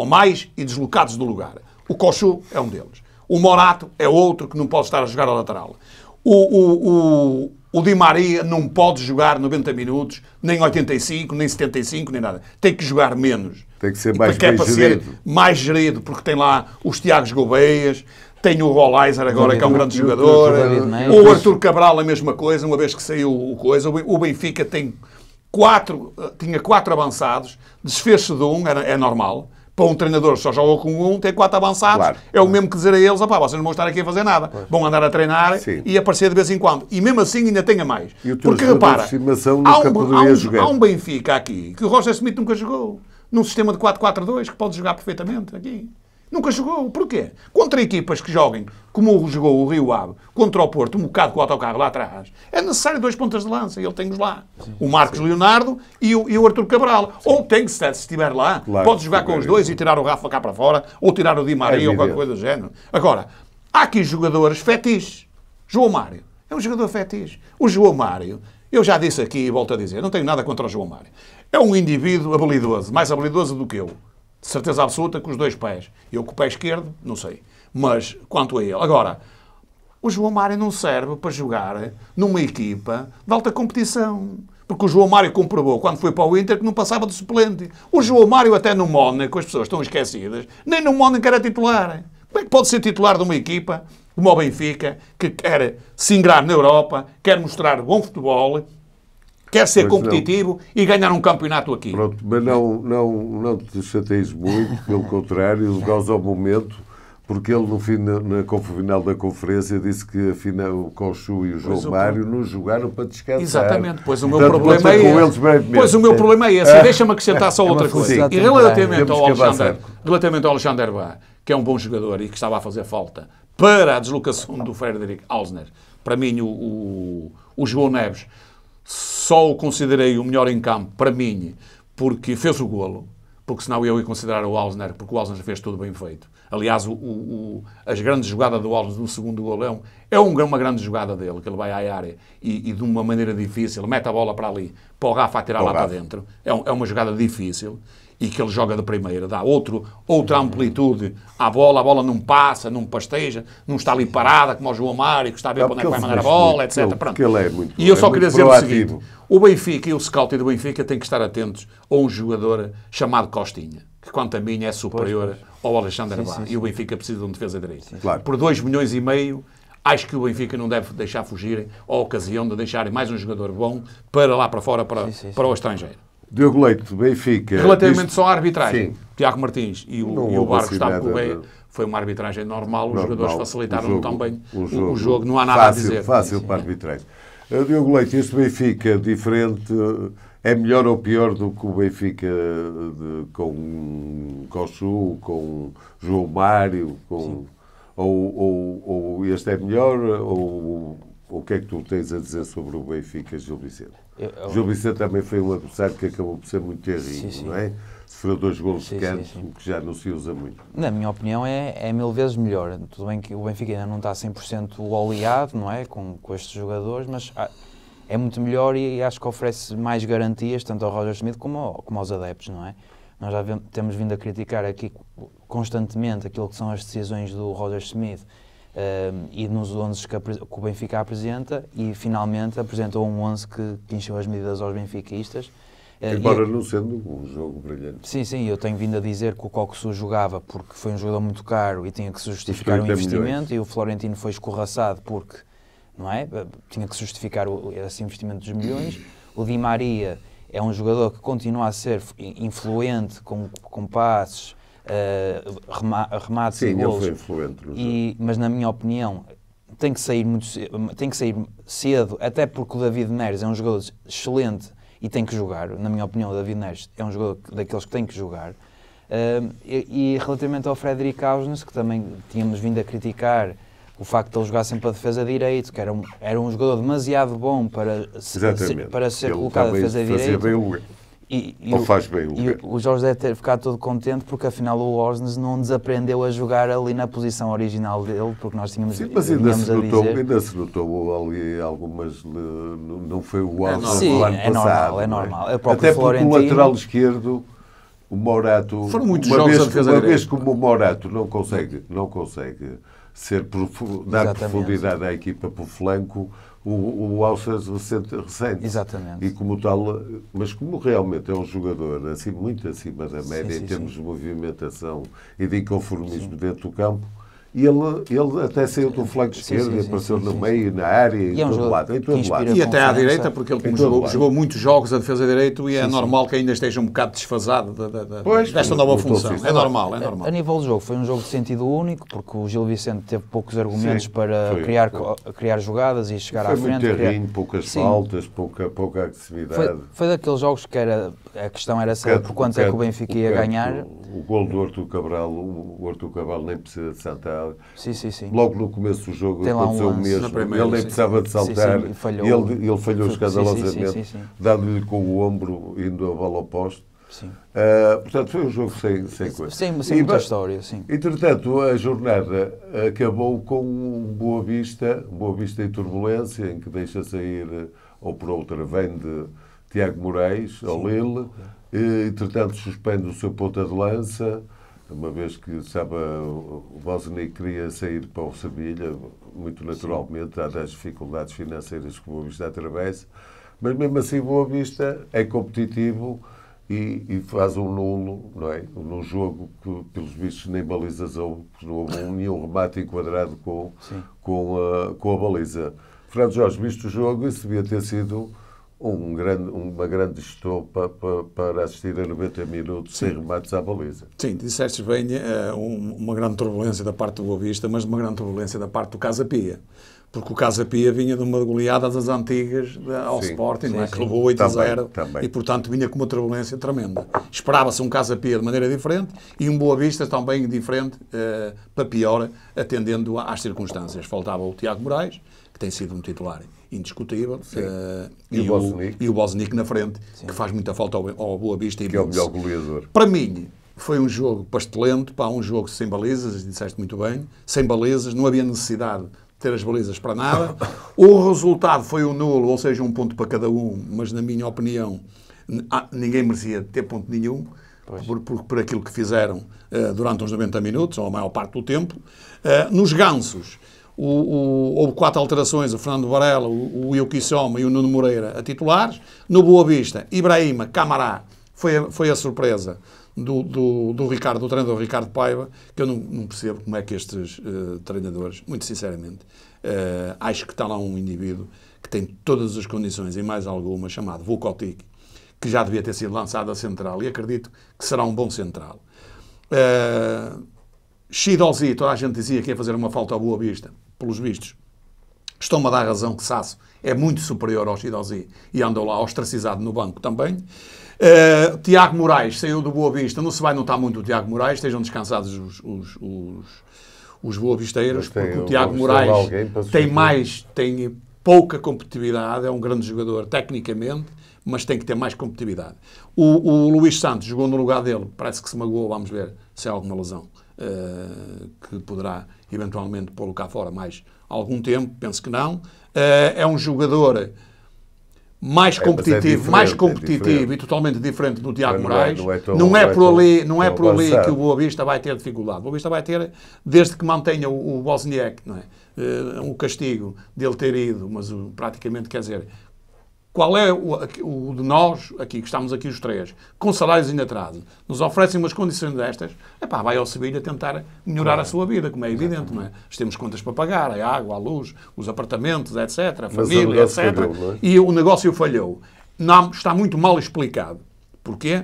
mais e deslocados do lugar. O Cochu é um deles. O Morato é outro que não pode estar a jogar a lateral. O Di Maria não pode jogar 90 minutos, nem 85, nem 75, nem nada. Tem que jogar menos. Tem que ser mais bem gerido. Mais gerido, porque tem lá os Tiagos Goubeias, tem o Rolaiser agora, que é um grande jogador. O Arthur Cabral, a mesma coisa, uma vez que saiu o coisa. O Benfica tinha 4 avançados, desfez-se de um, é normal. Para um treinador que só joga com um, tem 4 avançados, claro. É o mesmo que dizer a eles, vocês não vão estar aqui a fazer nada. Pois. Vão andar a treinar. Sim. E aparecer de vez em quando. E mesmo assim ainda tenha mais. Porque repara, há um Benfica aqui, que o Roger Schmidt nunca jogou, num sistema de 4-4-2, que pode jogar perfeitamente aqui. Nunca jogou. Porquê? Contra equipas que joguem, como jogou o Rio Ave, contra o Porto, um bocado com o autocarro lá atrás, é necessário 2 pontas de lança, e ele tem-os lá. Sim, o Marcos Leonardo e o Arthur Cabral. Sim. Ou tem que, se estiver lá, claro, pode jogar com os dois e tirar o Rafa cá para fora, ou tirar o Di Maria ou qualquer coisa do género. Agora, há aqui jogadores fetiches. João Mário é um jogador fetiche. O João Mário, eu já disse aqui e volto a dizer, não tenho nada contra o João Mário. É um indivíduo habilidoso, mais habilidoso do que eu. De certeza absoluta, com os 2 pés. Eu com o pé esquerdo, não sei. Mas, quanto a ele. Agora, o João Mário não serve para jogar numa equipa de alta competição. Porque o João Mário comprovou, quando foi para o Inter, que não passava de suplente. O João Mário, até no Mónaco, as pessoas estão esquecidas, nem no Mónaco era titular. Como é que pode ser titular de uma equipa, como o Benfica, que quer se ingrar na Europa, quer mostrar bom futebol, quer ser competitivo e ganhar um campeonato aqui? Pronto, mas não te chateies muito, pelo contrário, gozes ao momento, Porque ele, no final da conferência, disse que afinal, o Cochu e o João Mário não jogaram para descansar. Exatamente, pois o meu problema é esse. Pois o meu problema é esse. Deixa-me acrescentar só outra coisa. E relativamente ao Alexander Bá, que é um bom jogador e que estava a fazer falta para a deslocação do Frederic Alsner, para mim o João Neves só o considerei o melhor em campo, para mim, porque fez o golo. Porque senão eu ia considerar o Alsner, porque o Alsner fez tudo bem feito. Aliás, as grandes jogadas do Alsner no segundo gol é uma grande jogada dele, que ele vai à área e de uma maneira difícil, mete a bola para ali, para o Rafa a tirar lá para dentro. É uma jogada difícil e que ele joga de primeira, dá outra amplitude à bola, a bola não passa, não pasteja, não está ali parada, como o João Mário, que está a ver para onde é que vai mandar a bola, etc. Porque ele é muito E eu só queria dizer o seguinte, o Benfica e o scouting do Benfica têm que estar atentos a um jogador chamado Costinha, que quanto a mim é superior ao Alexandre Bá, e o Benfica precisa de um defesa direito. Claro. Por 2,5 milhões, acho que o Benfica não deve deixar fugir a ocasião de deixarem mais um jogador bom para lá para fora, para o estrangeiro. Diogo Leite, Benfica... Relativamente só à arbitragem, Tiago Martins e o Barco Gustavo Correia, foi uma arbitragem normal, os jogadores facilitaram tão bem o jogo, não há nada a dizer. Fácil para a arbitragem. Diogo Leite, este Benfica diferente é melhor ou pior do que o Benfica com Cochu, com João Mário, ou este é melhor, ou o que é que tu tens a dizer sobre o Benfica, Gil Vicente? Gil Vicente também foi um adversário que acabou por ser muito terrível, não é? Sofreu 2 golos de canto, o que já não se usa muito. Na minha opinião é 1000 vezes melhor. Tudo bem que o Benfica ainda não está 100% oleado, não é? Com estes jogadores, mas é muito melhor e acho que oferece mais garantias tanto ao Roger Schmidt como aos adeptos, não é? Nós já temos vindo a criticar aqui constantemente aquilo que são as decisões do Roger Schmidt e nos 11 que o Benfica apresenta, e finalmente apresentou um 11 que encheu as medidas aos benfiquistas. Embora não sendo um jogo brilhante. Sim, eu tenho vindo a dizer que o Coxu jogava porque foi um jogador muito caro e tinha que se justificar o investimento, e o Florentino foi escorraçado porque, não é? Tinha que se justificar esse investimento dos milhões. O Di Maria é um jogador que continua a ser influente, com passes, remates e golos. Sim, ele foi influente no jogo. Mas na minha opinião tem que sair cedo, até porque o David Neres é um jogador excelente e tem que jogar. Na minha opinião, o David Neres é um jogador daqueles que tem que jogar. E relativamente ao Frederic Ausnes, que também tínhamos vindo a criticar o facto de ele jogar sempre a defesa direito, que era um jogador demasiado bom para ser colocado a defesa direito. Ou faz bem o lugar. E o Jorge deve ter ficado todo contente porque afinal o Ausnes não desaprendeu a jogar ali na posição original dele, porque nós tínhamos, sim, mas ainda se notou ali algumas... Não foi o Ausnes do ano passado. É normal. Até porque o lateral esquerdo, o Morato... Foram muitos jogos a defesa direita. Uma vez como o Morato não consegue dar profundidade à equipa por flanco, o Alças ressente. Exatamente. E como tal, mas como realmente é um jogador assim, muito acima da média em termos de movimentação e de inconformismo dentro do campo, e ele até saiu do flanco esquerdo e apareceu no meio, na área, em todo lado. E até à direita, porque ele jogou muitos jogos a defesa direito e é normal que ainda esteja um bocado desfasado desta nova função. É normal. A nível do jogo, foi um jogo de sentido único, porque o Gil Vicente teve poucos argumentos para criar jogadas e chegar à frente. Foi muito terrinho, poucas faltas, pouca agressividade. Foi daqueles jogos que a questão era saber por quanto é que o Benfica ia ganhar. O gol do Artur Cabral, o Artur Cabral nem precisa de saltar. Sim. Logo no começo do jogo aconteceu o mesmo. Ele nem precisava de saltar. Ele falhou escandalosamente, dando-lhe com o ombro, indo a bola ao poste. Portanto, foi um jogo sem coisa. Sem muita história, sim. Entretanto, a jornada acabou com Boa Vista em turbulência, em que deixa sair, ou por outra, vem de Tiago Moraes, ao Lille. Entretanto, suspende o seu ponta de lança, uma vez que, sabe, o Bosniak queria sair para o Sevilha, muito naturalmente, dadas as dificuldades financeiras que o Boa Vista atravessa, mas mesmo assim o Boa Vista é competitivo e faz um nulo, não é? Num jogo que, pelos vistos, nem balizas houve, não houve nenhum remate enquadrado com a baliza. Fernando Jorge, visto o jogo, isso devia ter sido uma grande estopa para assistir a 90 minutos sem remates à baliza. Sim, disseste bem, uma grande turbulência da parte do Boa Vista, mas uma grande turbulência da parte do Casa Pia. Porque o Casa Pia vinha de uma goleada das antigas ao Sporting, não é? Que levou 8-0 e, portanto, vinha com uma turbulência tremenda. Esperava-se um Casa Pia de maneira diferente e um Boa Vista também diferente, para pior, atendendo às circunstâncias. Faltava o Tiago Moraes, que tem sido um titular indiscutível, e o Bosnick na frente, que faz muita falta ao Boa Vista. Que é o melhor goleador. Para mim, foi um jogo pastelento, um jogo sem balizas, disseste muito bem, sem balizas, não havia necessidade de ter as balizas para nada. O resultado foi um nulo, ou seja, um ponto para cada um, mas na minha opinião ninguém merecia ter ponto nenhum, por aquilo que fizeram durante os 90 minutos, ou a maior parte do tempo. Nos gansos, houve 4 alterações, o Fernando Varela, o Yuki Soma e o Nuno Moreira a titulares. No Boa Vista, Ibrahima Camará foi a surpresa do Ricardo, do treinador Ricardo Paiva, que eu não percebo como é que estes treinadores, muito sinceramente, acho que está lá um indivíduo que tem todas as condições e mais alguma, chamado Vukotic, que já devia ter sido lançado a central, e acredito que será um bom central. Chidozi, toda a gente dizia que ia fazer uma falta ao Boa Vista, pelos vistos. Estão-me a dar razão que Sasso é muito superior ao Chidozi e andou lá ostracizado no banco também. Tiago Moraes saiu do Boa Vista, não se vai notar muito o Tiago Moraes, estejam descansados os boavisteiros, porque o Tiago Moraes tem pouca competitividade, é um grande jogador tecnicamente, mas tem que ter mais competitividade. O Luís Santos jogou no lugar dele, parece que se magoou, vamos ver se há alguma lesão que poderá eventualmente pô-lo cá fora mais algum tempo, penso que não. É um jogador mais competitivo e totalmente diferente do Tiago Moraes. Não é por ali que o Boa Vista vai ter dificuldade. O Boa Vista vai ter, desde que mantenha o Bosniak, não é? O castigo dele ter ido, mas praticamente, quer dizer, qual é o de nós, aqui, que estamos aqui os três, com salários em atraso, nos oferecem umas condições destas, vai ao Sevilha tentar melhorar a sua vida, como é evidente, não é? Temos contas para pagar, a água, a luz, os apartamentos, etc., a família, etc. E o negócio falhou. Não, está muito mal explicado. Porquê?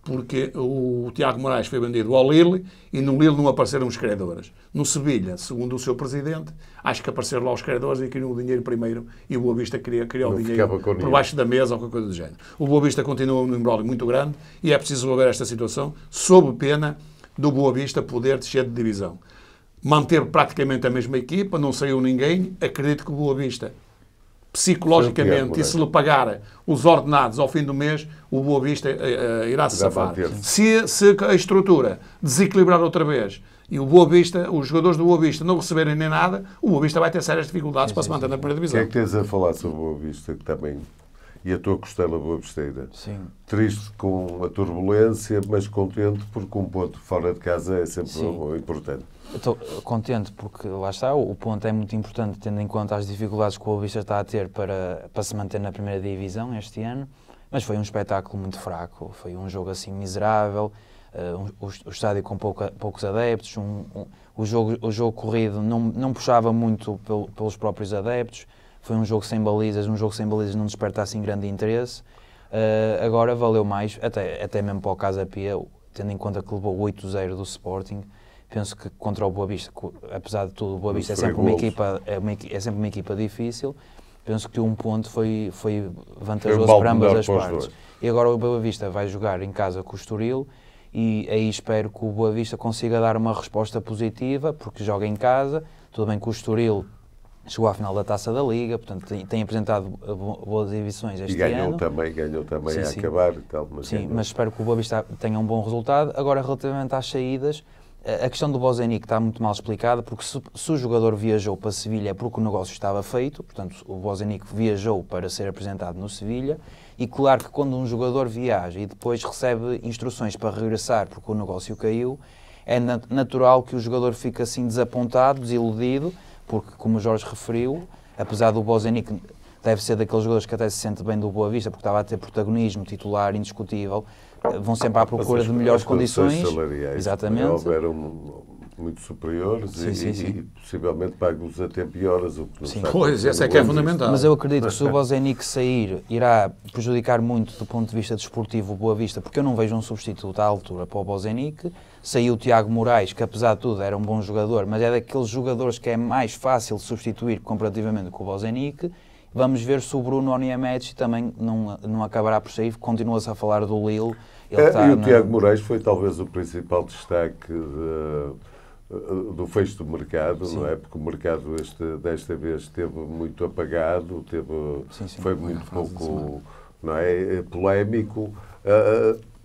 Porque o Tiago Moraes foi vendido ao Lille e no Lille não apareceram os credores. No Sevilha, segundo o seu presidente, acho que apareceram lá os credores e queriam o dinheiro primeiro e o Boa Vista queria o dinheiro por baixo da mesa ou qualquer coisa do género. O Boa Vista continua num imbróglio muito grande e é preciso resolver esta situação sob pena do Boa Vista poder descer de divisão. Manter praticamente a mesma equipa, não saiu ninguém, acredito que o Boa Vista psicologicamente, e se lhe pagar os ordenados ao fim do mês, o Boa Vista irá se safar. Se a estrutura desequilibrar outra vez e o Boa Vista, os jogadores do Boa Vista não receberem nem nada, o Boa Vista vai ter sérias dificuldades para se manter na primeira divisão. O que é que tens a falar sobre o Boa Vista, que também, e a tua costela boa visteira? Sim. Triste com a turbulência, mas contente porque um ponto fora de casa é sempre importante. Estou contente porque, lá está, o ponto é muito importante, tendo em conta as dificuldades que o Boa Vista está a ter para se manter na primeira divisão este ano, mas foi um espetáculo muito fraco, foi um jogo assim miserável, o estádio com poucos adeptos, o jogo corrido não puxava muito pelos próprios adeptos, foi um jogo sem balizas não desperta assim grande interesse. Agora valeu mais, até mesmo para o Casa Pia, tendo em conta que levou 8-0 do Sporting. Penso que contra o Boa Vista, apesar de tudo, o Boa Vista é sempre uma equipa difícil. Penso que um ponto foi vantajoso para ambas as partes. E agora o Boa Vista vai jogar em casa com o Estoril e aí espero que o Boa Vista consiga dar uma resposta positiva, porque joga em casa. Tudo bem que o Estoril chegou à final da Taça da Liga, portanto tem apresentado boas exibições este ano. E ganhou também a acabar. E tal, mas espero que o Boa Vista tenha um bom resultado. Agora, relativamente às saídas, a questão do Bosnick está muito mal explicada, porque se o jogador viajou para Sevilha é porque o negócio estava feito, portanto o Bosnick viajou para ser apresentado no Sevilha, e claro que quando um jogador viaja e depois recebe instruções para regressar porque o negócio caiu, é natural que o jogador fique assim desapontado, desiludido, porque como o Jorge referiu, apesar do Bosnick deve ser daqueles jogadores que até se sente bem do Boa Vista, porque estava a ter protagonismo, titular, indiscutível, vão sempre à procura de melhores condições. Salariais, exatamente. Houveram muito superiores Sim, sim. e possivelmente pagos a tempo e horas. O que não Sim. está Pois, essa é que é fundamental. Mas eu acredito que se o Bozenic sair, irá prejudicar muito do ponto de vista desportivo o Boa Vista, porque eu não vejo um substituto à altura para o Bozenic. Saiu o Tiago Moraes, que apesar de tudo era um bom jogador, mas é daqueles jogadores que é mais fácil substituir comparativamente com o Bozenic. Vamos ver se o Bruno Onyemete também não acabará por sair. Continua-se a falar do Lille. E o Tiago Moraes foi talvez o principal destaque do fecho do mercado, não é? Porque o mercado desta vez esteve muito apagado, foi muito pouco, não é, polémico,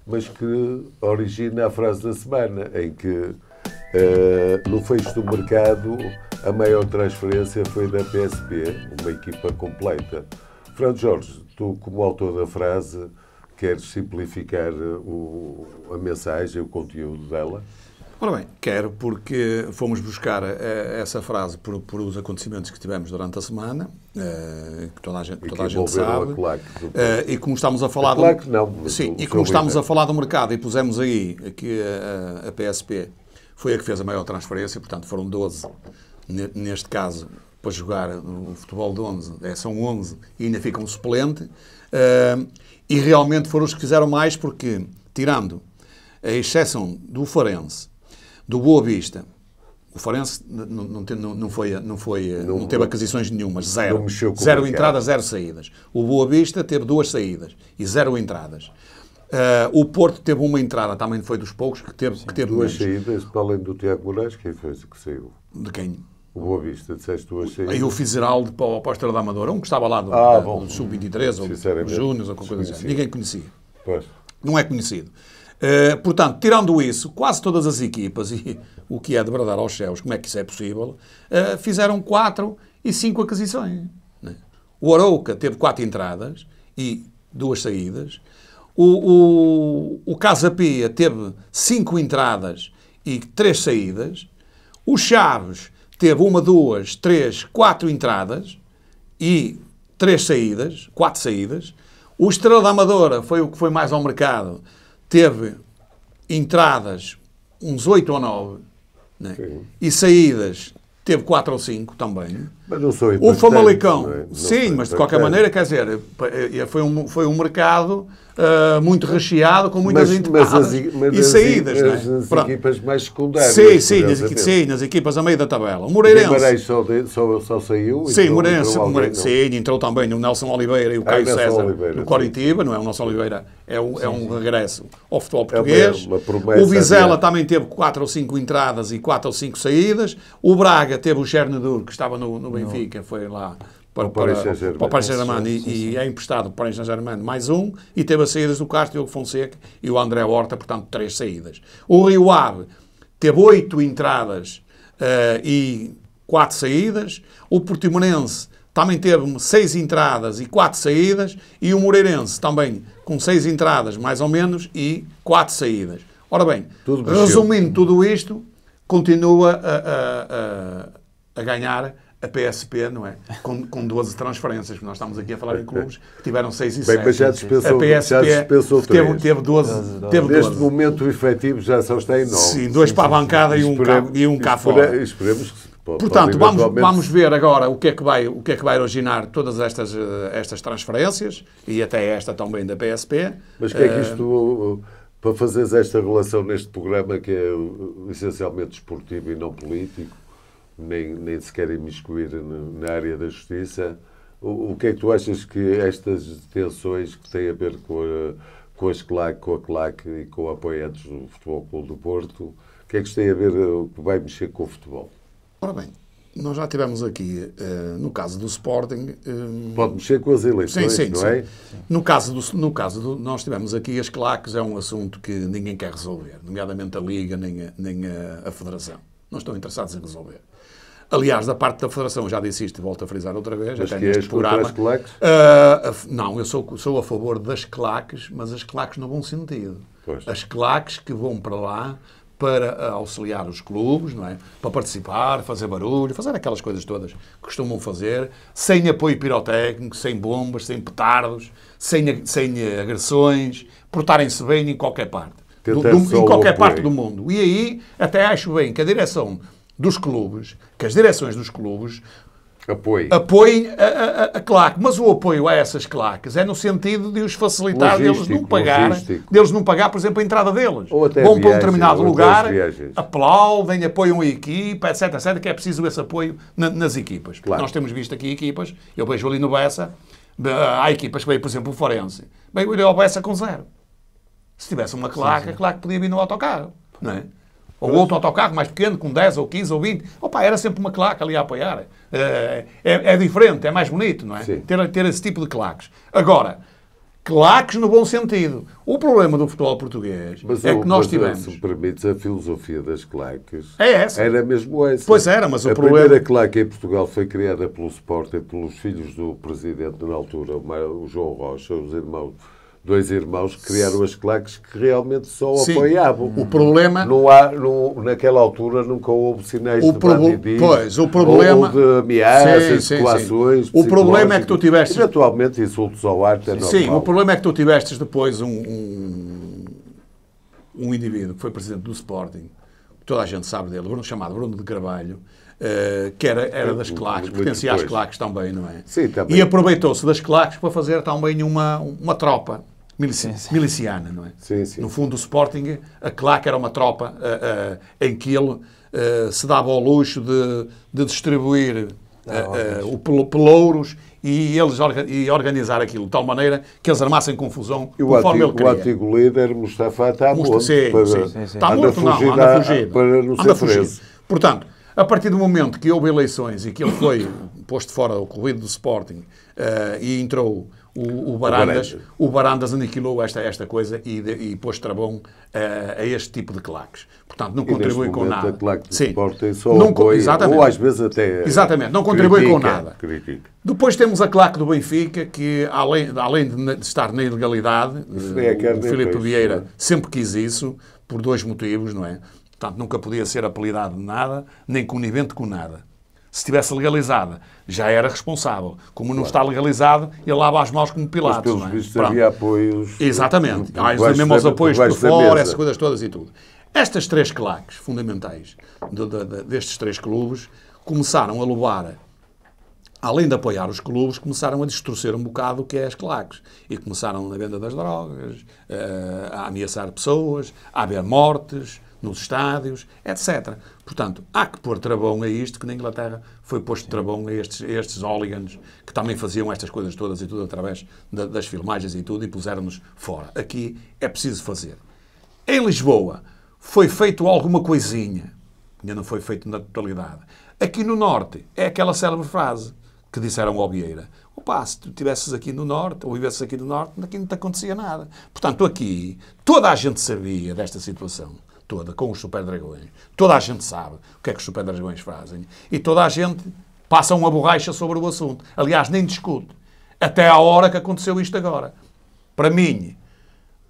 mas que origina a frase da semana, em que no fecho do mercado a maior transferência foi da PSP, uma equipa completa. Fernando Jorge, tu como autor da frase, queres simplificar a mensagem, o conteúdo dela? Ora bem, quero, porque fomos buscar essa frase por os acontecimentos que tivemos durante a semana, que toda a gente sabe, e como estamos a falar a falar do mercado, e pusemos aí que a PSP foi a que fez a maior transferência, portanto foram 12, neste caso, para jogar o futebol de 11, são 11 e ainda fica um suplente, e realmente foram os que fizeram mais, porque, tirando a exceção do Farense, do Boa Vista, o Farense não teve aquisições nenhumas, zero entradas, 0 saídas. O Boa Vista teve 2 saídas e 0 entradas. O Porto teve uma entrada, também foi dos poucos que teve 2 saídas, para além do Tiago Moraes, quem foi que saiu? De quem? O Boa Vista, disseste 2 saídas. Aí o Fitzgerald para o Estrela da Amadora, um que estava lá do Sub-23 ou do Júnior ou qualquer coisa assim. Ninguém conhecia. Pois. Não é conhecido. Portanto, tirando isso, quase todas as equipas, e o que é de bradar aos céus, como é que isso é possível, fizeram 4 e 5 aquisições. Né? O Arouca teve 4 entradas e 2 saídas. O Casa Pia teve 5 entradas e 3 saídas. O Chaves teve 1, 2, 3, 4 entradas e 3 saídas, 4 saídas. O Estrela da Amadora foi o que foi mais ao mercado. Teve entradas uns 8 ou 9, né? E saídas teve 4 ou 5 também. Mas não são o Famalicão, não é? sim, mas de qualquer maneira, quer dizer, foi um mercado muito recheado, com muitas entradas e saídas. As equipas mais secundárias. Sim, nas equipas a meio da tabela. O Moreirense. O Guimarães só saiu. Sim, Moreirense, entrou também o Nelson Oliveira e o Caio César no Coritiba, não é? O Nelson Oliveira é um regresso ao futebol português. O Vizela também teve 4 ou 5 entradas e 4 ou 5 saídas. O Braga teve o Chernedur, que estava no Benfica, foi lá para o Paris Saint-Germain e é emprestado para o Paris Saint-Germain mais um, e teve as saídas do Castro, Diogo Fonseca e o André Horta, portanto 3 saídas. O Rio Ave teve 8 entradas e 4 saídas. O Portimonense também teve 6 entradas e 4 saídas, e o Moreirense também com 6 entradas mais ou menos e 4 saídas. Ora bem, resumindo tudo isto, continua a ganhar a PSP, não é? Com 12 transferências, porque nós estamos aqui a falar em clubes que tiveram 6 e 7. Bem, mas já dispensou 3. Teve 12. Neste momento, o efetivo já só está em 9. Sim, 2 para a bancada e um cá fora. Esperemos que... Portanto, vamos ver agora o que é que vai originar todas estas transferências, e até esta também da PSP. Mas que é que isto... Para fazeres esta relação neste programa, que é essencialmente desportivo e não político, nem sequer imiscuir na área da justiça, o que é que tu achas que estas tensões que têm a ver com a CLAC e com apoiantes do Futebol Clube do Porto, o que é que isto tem a ver, que vai mexer com o futebol? Ora bem, nós já tivemos aqui, no caso do Sporting... Pode mexer com as eleições, não é? No caso nós tivemos aqui as claques, é um assunto que ninguém quer resolver, nomeadamente a Liga nem a Federação. Não estão interessados em resolver. Aliás, da parte da Federação, já disse isto e volto a frisar outra vez, mas até que neste programa. As claques? Não, eu sou a favor das claques, mas as claques no bom sentido. Pois. As claques que vão para lá para auxiliar os clubes, não é? Para participar, fazer barulho, fazer aquelas coisas todas que costumam fazer, sem apoio pirotécnico, sem bombas, sem petardos, sem agressões, portarem-se bem em qualquer parte. Em qualquer parte do mundo. E aí até acho bem que a direção dos clubes, que as direções dos clubes apoiem a claque. Mas o apoio a essas claques é no sentido de os facilitar, deles não pagar, por exemplo, a entrada deles. Vão para um determinado lugar, aplaudem, apoiam a equipa, etc, etc, que é preciso esse apoio nas equipas. Claro. Nós temos visto aqui equipas, eu vejo ali no Bessa, há equipas que veio, por exemplo, o Forense. Veio ao Bessa com 0. Se tivesse uma claque, a claque podia vir no autocarro, não é? Ou outro autocarro mais pequeno, com 10 ou 15 ou 20. Opa, era sempre uma claque ali a apoiar. É diferente, é mais bonito, não é? Ter esse tipo de claques. Agora, claques no bom sentido. O problema do futebol português é que nós tivemos... Se me permites, a filosofia das claques essa. Era mesmo essa. Pois era, mas o a problema... primeira claque em Portugal foi criada pelo Sporting, pelos filhos do presidente na altura, o João Rocha, dois irmãos que criaram as claques que realmente só apoiavam. O problema... Naquela altura nunca houve sinais de bandidismo. Pois, o problema... Ou de ameaças, de coações. O problema é que tu tiveste... Eventualmente insultos ao ar é normal. Sim, o problema é que tu tivestes depois um indivíduo que foi presidente do Sporting, toda a gente sabe dele, chamado Bruno de Carvalho, que era das claques, pertencia às claques também, não é? Sim, também. E aproveitou-se das claques para fazer também uma tropa miliciana, não é? Sim. No fundo, o Sporting, a claque era uma tropa em que ele se dava ao luxo de distribuir pelouros e organizar aquilo de tal maneira que eles armassem confusão conforme ele queria. O antigo líder, Mustafa, está morto. Está morto, anda fugido. Para não ser preso. Portanto, a partir do momento que houve eleições e que ele foi posto fora do corrido do Sporting e entrou o Barandas aniquilou esta coisa e pôs travão a este tipo de claques. Portanto, não contribui com nada. A claque do Sporting só apoia, ou às vezes até exatamente, não contribui com nada. Critica. Depois temos a claque do Benfica, que além de estar na ilegalidade, o Filipe Vieira sempre quis isso, por 2 motivos, não é? Portanto, nunca podia ser apelidado de nada, nem conivente com nada. Se estivesse legalizada, já era responsável. Como não está legalizado, ele lava as mãos como Pilatos. Mas pelos vistos havia apoios... Exatamente. Mesmo aos apoios por fora, essas coisas todas e tudo. Estas 3 claques fundamentais destes 3 clubes começaram a levar, além de apoiar os clubes, começaram a distorcer um bocado o que é as claques. E começaram na venda das drogas, a ameaçar pessoas, a haver mortes nos estádios, etc. Portanto, há que pôr travão a isto, que na Inglaterra foi posto travão a estes hooligans que também faziam estas coisas todas e tudo através das filmagens e tudo, e puseram-nos fora. Aqui é preciso fazer. Em Lisboa foi feito alguma coisinha, ainda não foi feito na totalidade. Aqui no Norte é aquela célebre frase que disseram ao Vieira: opa, se tu estivesses aqui no Norte, ou vivesses aqui no Norte, aqui não te acontecia nada. Portanto, aqui toda a gente sabia desta situação. Toda, com os Super Dragões. Toda a gente sabe o que é que os Super Dragões fazem. E toda a gente passa uma borracha sobre o assunto. Aliás, nem discute. Até à hora que aconteceu isto agora. Para mim,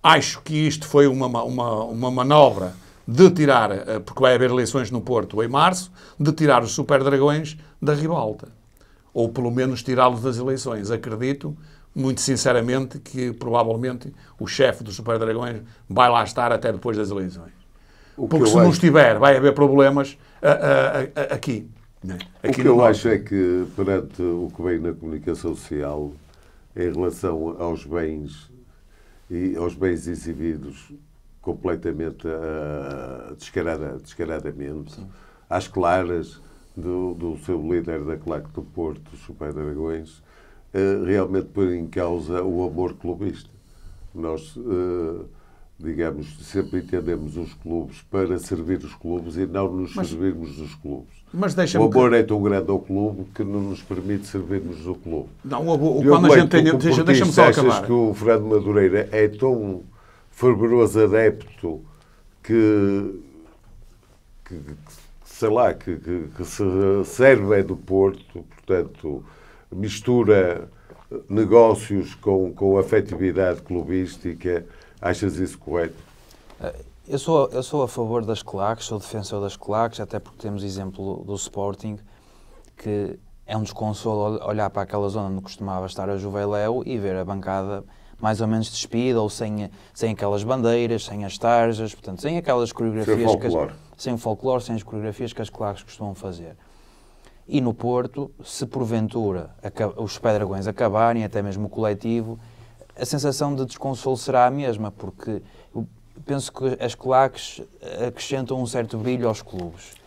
acho que isto foi uma manobra de tirar, porque vai haver eleições no Porto em março, de tirar os Super Dragões da ribalta. Ou pelo menos tirá-los das eleições. Acredito, muito sinceramente, que provavelmente o chefe dos Super Dragões vai lá estar até depois das eleições. Porque se não estiver, vai haver problemas aqui. O que eu acho é que, perante o que veio na comunicação social, em relação aos bens e aos bens exibidos completamente descaradamente, às claras do seu líder da claque do Porto, os Super Dragões, realmente põe em causa o amor clubista. Nós... digamos, sempre entendemos os clubes para servir os clubes e não nos servirmos dos clubes. O amor é tão grande ao clube que não nos permite servirmos do clube. Não, quando a gente tem... Deixa-me só acabar. Achas que o Fernando Madureira é tão fervoroso adepto que sei lá, que se serve do Porto, portanto, mistura negócios com afetividade clubística? Achas isso correto? Eu sou a favor das claques, sou defensor das claques, até porque temos exemplo do Sporting, que é um desconsolo olhar para aquela zona onde costumava estar a Juveléu e ver a bancada mais ou menos despida, ou sem aquelas bandeiras, sem as tarjas, portanto, sem aquelas coreografias, sem o folclore, sem as coreografias que as claques costumam fazer. E no Porto, se porventura os Pedragões acabarem, até mesmo o coletivo, a sensação de desconsolo será a mesma, porque eu penso que as claques acrescentam um certo brilho aos clubes.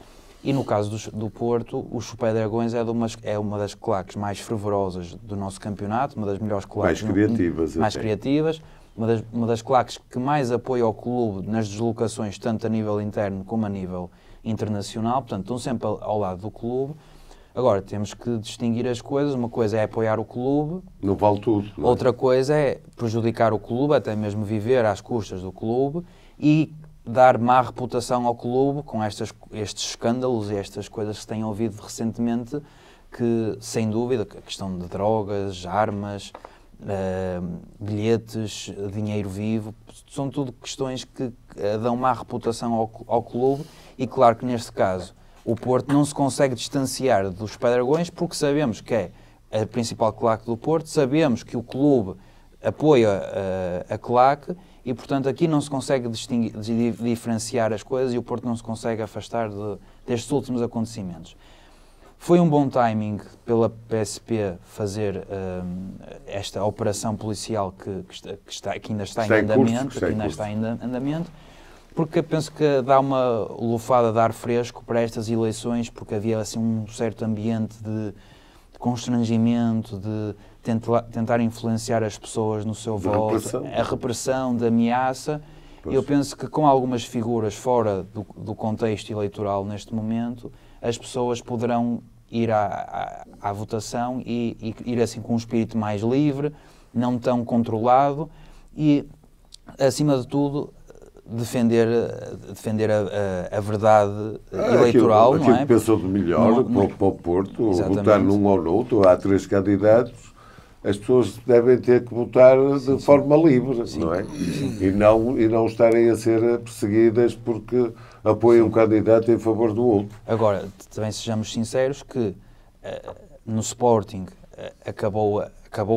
E no caso do Porto, os Pedragões é uma das claques mais fervorosas do nosso campeonato, uma das melhores claques. Mais criativas. Uma das claques que mais apoia o clube nas deslocações, tanto a nível interno como a nível internacional. Portanto, estão sempre ao lado do clube. Agora, temos que distinguir as coisas. Uma coisa é apoiar o clube. Não vale tudo. Não é? Outra coisa é prejudicar o clube, até mesmo viver às custas do clube e dar má reputação ao clube com estes escândalos e estas coisas que se têm ouvido recentemente, que, sem dúvida, a questão de drogas, armas, bilhetes, dinheiro vivo, são tudo questões que dão má reputação ao clube e, claro que neste caso, o Porto não se consegue distanciar dos Pedragões porque sabemos que é a principal claque do Porto, sabemos que o clube apoia a claque e, portanto, aqui não se consegue diferenciar as coisas e o Porto não se consegue afastar destes últimos acontecimentos. Foi um bom timing pela PSP fazer esta operação policial que ainda está em andamento, porque eu penso que dá uma lufada de ar fresco para estas eleições, porque havia assim um certo ambiente de constrangimento, de tentar influenciar as pessoas no seu voto, a repressão, de ameaça. Pois. Eu penso que com algumas figuras fora do contexto eleitoral neste momento, as pessoas poderão ir à votação e ir assim com um espírito mais livre, não tão controlado e, acima de tudo, defender a verdade eleitoral, aquilo não é? Que pensou de melhor para o Porto, votar num ou no outro, há 3 candidatos, as pessoas devem ter que votar de forma livre, não é? E não estarem a ser perseguidas porque apoiam um candidato em favor do outro. Agora, também sejamos sinceros que no Sporting acabou,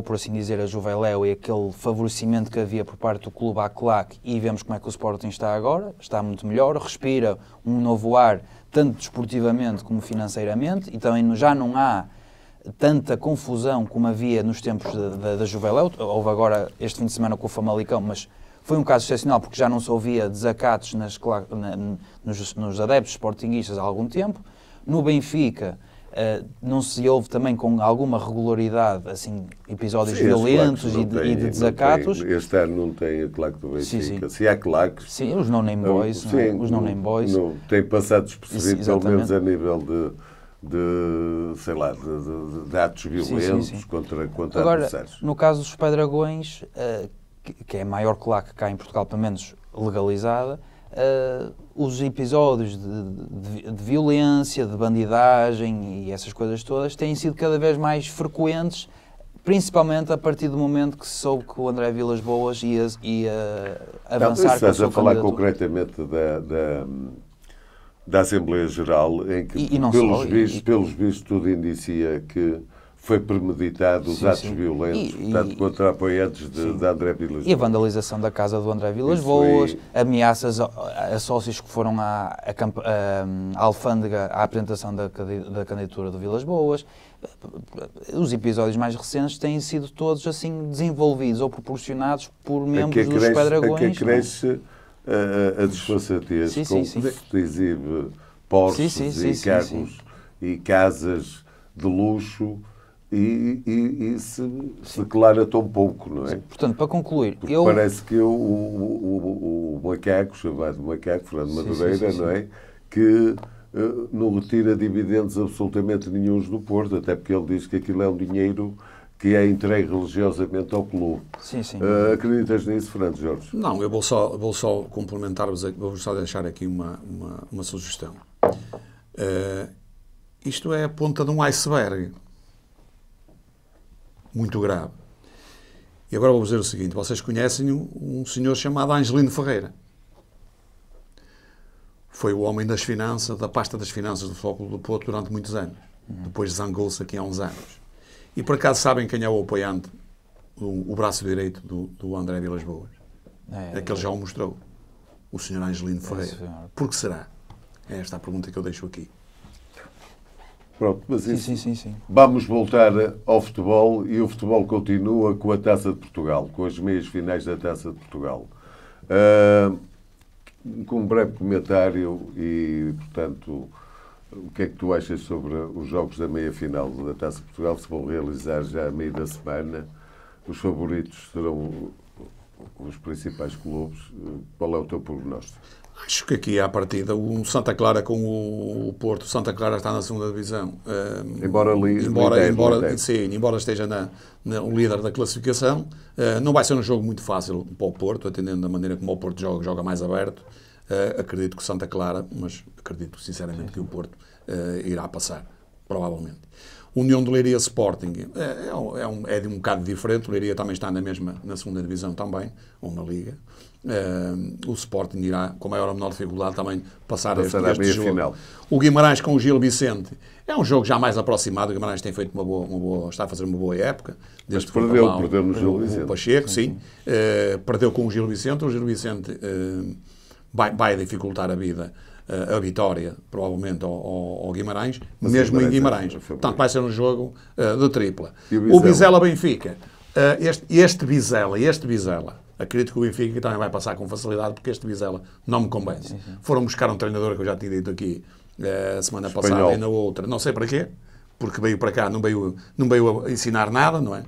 por assim dizer, a Juveléu e aquele favorecimento que havia por parte do clube à claque e vemos como é que o Sporting está agora, está muito melhor, respira um novo ar, tanto desportivamente como financeiramente, e também já não há tanta confusão como havia nos tempos da Juveléu. Houve agora este fim de semana com o Famalicão, mas foi um caso excepcional porque já não se ouvia desacatos nos adeptos sportinguistas há algum tempo. No Benfica não se ouve também com alguma regularidade assim, episódios violentos e de desacatos. Este ano não tem a claque do Benfica. Se há claques... Sim, os no-name boys. Os no-name boys. Tem passado despercebido, pelo menos a nível de atos violentos contra adversários. Agora, no caso dos Pedragões, que é a maior claque cá em Portugal, pelo menos legalizada, os episódios de violência, de bandidagem e essas coisas todas têm sido cada vez mais frequentes, principalmente a partir do momento que se soube que o André Vilas Boas ia avançar com a sua candidatura. Estás a falar concretamente da Assembleia Geral, em que, pelos vistos, tudo indicia que foi premeditado os atos violentos, portanto, contra apoiantes de André Vilas Boas. E a vandalização da casa do André Vilas Boas, ameaças a sócios que foram à alfândega à apresentação da candidatura do Vilas Boas. Os episódios mais recentes têm sido todos assim desenvolvidos ou proporcionados por membros dos Pedragões. A que cresce a desfaçatez com que se exibe Porsches e carros e casas de luxo e se declara tão pouco, não é? Sim. Portanto, para concluir... Parece que o macaco, chamado macaco, Fernando Madureira, não é? Que não retira dividendos absolutamente nenhuns do Porto, até porque ele diz que aquilo é um dinheiro que é entregue religiosamente ao clube. Sim. Acreditas nisso, Fernando Jorge? Não, eu vou só complementar-vos, vou só deixar aqui uma sugestão. Isto é a ponta de um iceberg muito grave. E agora vou dizer o seguinte, vocês conhecem um senhor chamado Angelino Ferreira. Foi o homem das finanças, da pasta das finanças do Futebol Clube do Porto durante muitos anos. Depois zangou-se aqui há uns anos. E por acaso sabem quem é o apoiante o braço direito do André Vilas-Boas. É que ele já o mostrou. O Sr. Angelino Ferreira. Por que será? É esta a pergunta que eu deixo aqui. Pronto, mas Sim. Vamos voltar ao futebol e o futebol continua com a Taça de Portugal, com as meias finais da Taça de Portugal. Com um breve comentário e, portanto, o que é que tu achas sobre os jogos da meia final da Taça de Portugal? Se vão realizar já a meio da semana. Os favoritos serão os principais clubes. Qual é o teu prognóstico? Acho que aqui à partida o Santa Clara com o Porto. O Santa Clara está na segunda divisão. Embora esteja o líder da classificação, não vai ser um jogo muito fácil para o Porto, atendendo da maneira como o Porto joga mais aberto. Acredito que o Santa Clara, mas acredito sinceramente que o Porto irá passar, provavelmente. União de Leiria Sporting é de um bocado diferente. O Leiria também está na segunda divisão também, ou na Liga. O Sporting irá, com maior ou menor dificuldade, também passar este jogo. Final. O Guimarães com o Gil Vicente é um jogo já mais aproximado. O Guimarães tem feito está a fazer uma boa época. Mas perdeu no Gil Vicente. O Pacheco, sim. Perdeu com o Gil Vicente. O Gil Vicente vai dificultar a vitória, provavelmente, ao Guimarães, mas mesmo em Guimarães. Portanto, vai ser um jogo de tripla. O Vizela-Benfica. Este Vizela, acredito que o Benfica também vai passar com facilidade, porque este Vizela não me convence. Sim. Foram buscar um treinador que eu já tinha dito aqui a semana passada e na outra. Não sei para quê, porque veio para cá, não veio a ensinar nada, não é?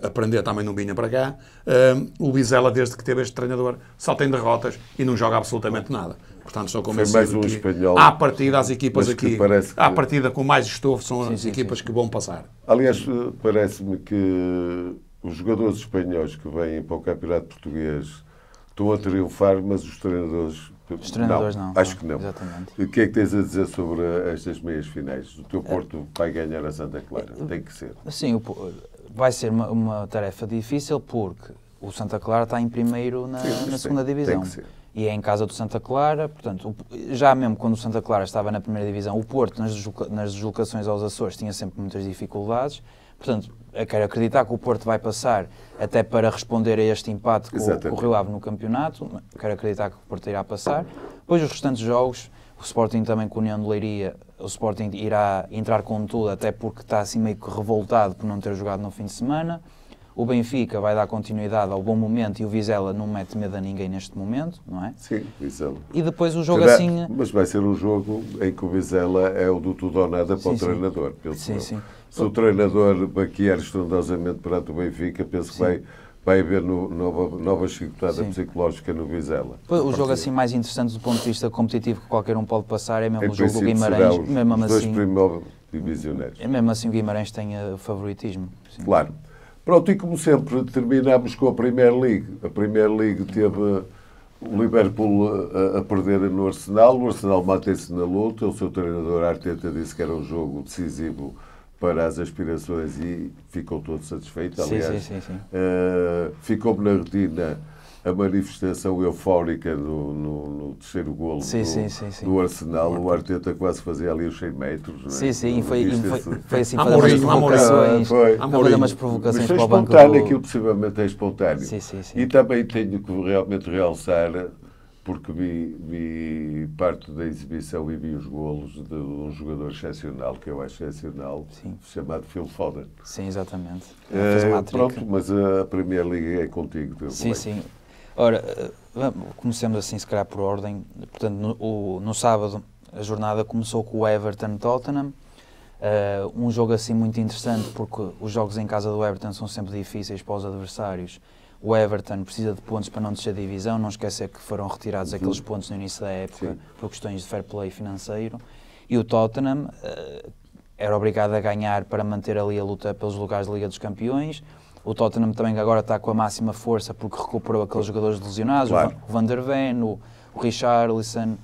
Aprender também não vinha para cá. O Vizela, desde que teve este treinador, só tem derrotas e não joga absolutamente nada. Portanto, estou convencido que à partida as equipas aqui, à partida com mais estofo, são as equipas que vão passar. Aliás, parece-me que os jogadores espanhóis que vêm para o Campeonato Português estão a triunfar, mas os treinadores não. Acho que não. Exatamente. E o que é que tens a dizer sobre estas meias finais? O teu Porto vai ganhar a Santa Clara? Tem que ser. Sim, vai ser uma tarefa difícil, porque o Santa Clara está em primeiro na segunda divisão. Tem que ser. E é em casa do Santa Clara, portanto, já mesmo quando o Santa Clara estava na primeira divisão, o Porto, nas deslocações aos Açores, tinha sempre muitas dificuldades. Portanto, eu quero acreditar que o Porto vai passar até para responder a este empate com o Rio Ave no campeonato. Quero acreditar que o Porto irá passar. Depois, os restantes jogos, o Sporting também com a União de Leiria, o Sporting irá entrar com tudo, até porque está assim meio que revoltado por não ter jogado no fim de semana. O Benfica vai dar continuidade ao bom momento e o Vizela não mete medo a ninguém neste momento, não é? Sim, Vizela. E depois o jogo assim... Mas vai ser um jogo em que o Vizela é o do tudo ou nada para o treinador. Sim. Se o treinador baquear estrondosamente perante o Benfica, penso que vai haver nova chicotada psicológica no Vizela. O jogo assim mais interessante do ponto de vista competitivo que qualquer um pode passar é mesmo o jogo do Guimarães. Os dois primeiros divisionários. Mesmo assim o Guimarães tem favoritismo. Sim. Claro. Pronto, e como sempre, terminamos com a Premier League. A Premier League teve o Liverpool a perder no Arsenal. O Arsenal mantém-se na luta. O seu treinador Arteta disse que era um jogo decisivo para as aspirações e ficou todo satisfeito. Aliás, sim. Ficou-me na retina a manifestação eufórica no terceiro golo do Arsenal. O Arteta quase fazia ali os 100 metros. Não é? Sim. Foi assim, fazer umas provocações. Fazer umas provocações para o banco. Aquilo possivelmente é espontâneo. Sim. E também tenho que realmente realçar, porque vi parte da exibição e vi os golos de um jogador excepcional, que eu acho excepcional, chamado Phil Foden. Sim, exatamente. Pronto, mas a Premier League é contigo. Sim. Ora, comecemos assim, se calhar por ordem. Portanto, no sábado, a jornada começou com o Everton-Tottenham. Um jogo assim muito interessante, porque os jogos em casa do Everton são sempre difíceis para os adversários. O Everton precisa de pontos para não descer a divisão. Não esquecer que foram retirados aqueles pontos no início da época por questões de fair play financeiro. E o Tottenham era obrigado a ganhar para manter ali a luta pelos lugares da Liga dos Campeões. O Tottenham também agora está com a máxima força porque recuperou aqueles jogadores lesionados, o Van der Ven, o Richarlison,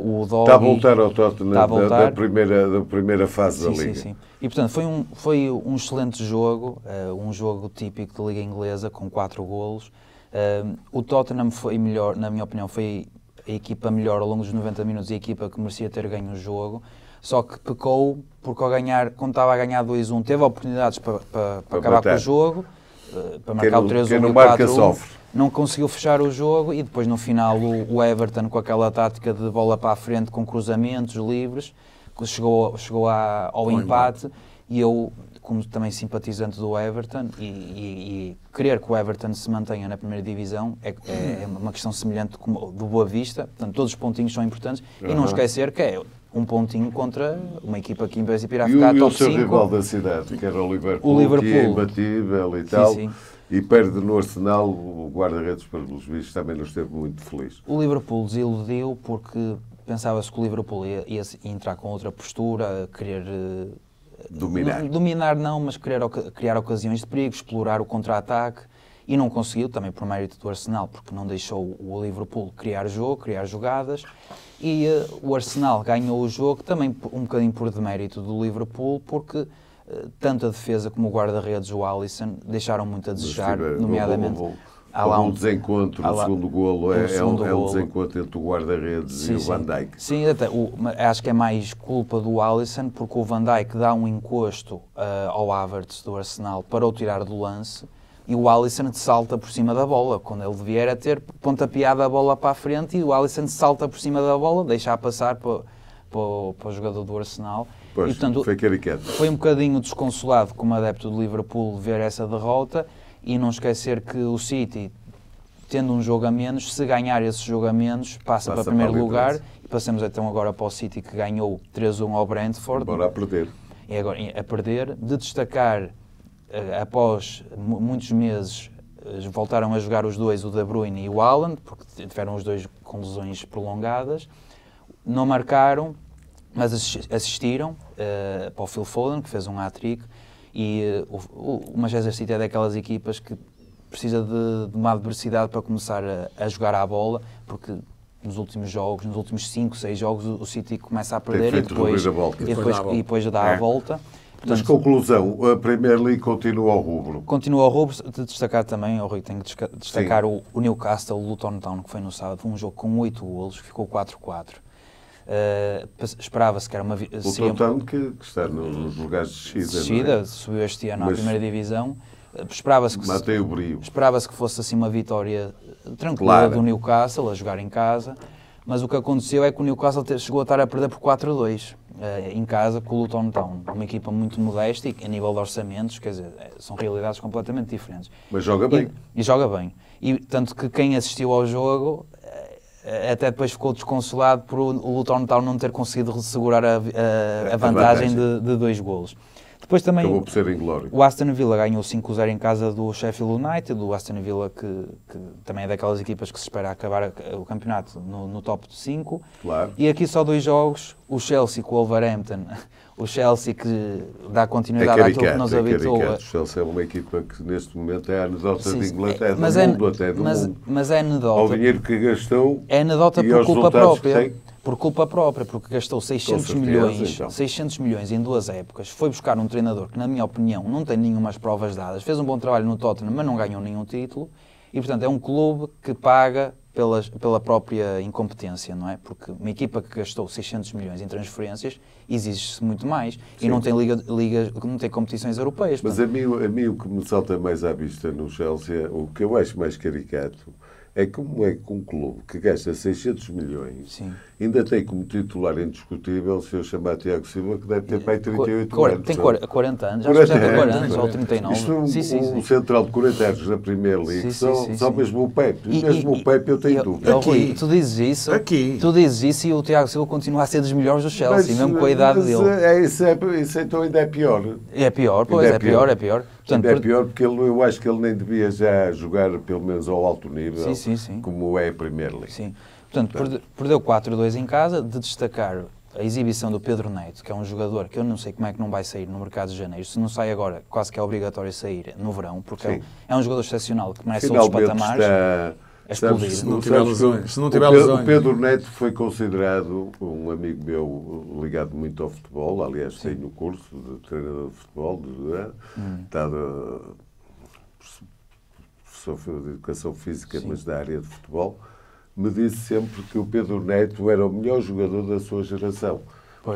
o Doggy. Está a voltar ao Tottenham da primeira fase da Liga. Sim. E portanto foi um excelente jogo, um jogo típico da Liga Inglesa com 4 golos. O Tottenham foi melhor, na minha opinião, foi a equipa melhor ao longo dos 90 minutos e a equipa que merecia ter ganho o jogo. Só que pecou porque quando estava a ganhar 2-1, teve oportunidades para acabar com o jogo, para marcar o 3-1 e o 4-1. Não conseguiu fechar o jogo e depois no final o Everton, com aquela tática de bola para a frente, com cruzamentos livres, chegou ao empate. E eu, como também simpatizante do Everton, e querer que o Everton se mantenha na primeira divisão é uma questão semelhante do Boa Vista. Portanto, todos os pontinhos são importantes. E não esquecer que é um pontinho contra uma equipa que em princípio irá ficar top 5. E o seu rival da cidade, que era o Liverpool, que é imbatível e tal. Sim. E perde no Arsenal, o guarda-redes, pelos vistos, também não esteve muito feliz. O Liverpool desiludiu porque pensava-se que o Liverpool ia entrar com outra postura, querer... Dominar não, mas criar ocasiões de perigo, explorar o contra-ataque, e não conseguiu, também por mérito do Arsenal, porque não deixou o Liverpool criar jogo, criar jogadas, e o Arsenal ganhou o jogo também um bocadinho por demérito do Liverpool, porque tanto a defesa como o guarda-redes, o Alisson, deixaram muito a desejar, nomeadamente... Há um desencontro, o segundo golo é um desencontro entre o guarda-redes e o Van Dijk. Sim, acho que é mais culpa do Alisson, porque o Van Dijk dá um encosto ao Havertz do Arsenal para o tirar do lance, e o Alisson salta por cima da bola, quando ele devia era ter pontapeado a bola para a frente, e o Alisson salta por cima da bola, deixa-a passar para o jogador do Arsenal. Pois, e, portanto, foi caricato. Foi um bocadinho desconsolado como adepto do Liverpool ver essa derrota, e não esquecer que o City, tendo um jogo a menos, se ganhar esse jogo a menos, passa para primeiro lugar. E passamos então agora para o City, que ganhou 3-1 ao Brentford. Agora a perder. E agora a perder. De destacar, após muitos meses, voltaram a jogar os dois, o De Bruyne e o Haaland, porque tiveram os dois com lesões prolongadas. Não marcaram, mas assistiram para o Phil Foden, que fez um hat-trick. E o Manchester City é daquelas equipas que precisa de uma adversidade para começar a jogar à bola, porque nos últimos jogos, nos últimos 5, 6 jogos, o City começa a perder e depois dá a volta. Portanto, mas conclusão, a Premier League continua ao rubro. Continua ao rubro. De destacar também, Rui, tenho que destacar o Newcastle, o Luton Town, que foi no sábado, um jogo com 8 golos, que ficou 4-4. Esperava-se que era uma... O Luton que está nos lugares de descida, subiu este ano à primeira divisão. Esperava-se que fosse assim uma vitória tranquila do Newcastle, a jogar em casa, mas o que aconteceu é que o Newcastle chegou a estar a perder por 4-2 em casa com o Luton Town, uma equipa muito modesta e a nível de orçamentos, quer dizer, são realidades completamente diferentes. Mas joga bem. E joga bem. E tanto que quem assistiu ao jogo até depois ficou desconsolado por o Luton Town não ter conseguido segurar a vantagem de 2 golos. Depois também acabou por ser inglório. O Aston Villa ganhou 5-0 em casa do Sheffield United, o Aston Villa que também é daquelas equipas que se espera acabar o campeonato no top 5. Claro. E aqui só 2 jogos, o Chelsea com o Wolverhampton, o Chelsea que dá continuidade àquilo que nos habitou. O Chelsea é uma equipa que neste momento é a anedota de Inglaterra, do mundo. Mas é anedota. Ao dinheiro que gastou é anedota por culpa própria. Por culpa própria, porque gastou 600 milhões em 2 épocas. Foi buscar um treinador que, na minha opinião, não tem nenhumas provas dadas. Fez um bom trabalho no Tottenham, mas não ganhou nenhum título. E, portanto, é um clube que paga pela própria incompetência, não é? Porque uma equipa que gastou 600 milhões em transferências exige-se muito mais. Sim. E não tem não tem competições europeias. Mas a mim o que me salta mais à vista no Chelsea, o que eu acho mais caricato, é como é que um clube que gasta 600 milhões Sim. ainda tem como titular indiscutível, se eu chamar Tiago Silva, que deve ter para aí 38 anos. Tem 40 anos, acho que já tem 40 anos, ou 39. Isto um central de 40 anos na Premier League, só mesmo o Pepe. Mesmo o Pepe eu tenho dúvida. Tu dizes isso e o Tiago Silva continua a ser dos melhores do Chelsea, mesmo com a idade dele. Isso então ainda é pior. É pior, pois, é pior. Portanto, é pior porque eu acho que ele nem devia já jogar pelo menos ao alto nível, como é a Premier League. Sim. Portanto, perdeu 4-2 em casa, de destacar a exibição do Pedro Neto, que é um jogador que eu não sei como é que não vai sair no mercado de janeiro. Se não sai agora, quase que é obrigatório sair no verão, porque é um jogador excepcional que merece outros patamares. Se não tiver lesões. O Pedro Neto foi considerado um amigo meu ligado muito ao futebol, aliás, tem no curso de treinador de futebol, professor de educação física, mas da área de futebol, me disse sempre que o Pedro Neto era o melhor jogador da sua geração.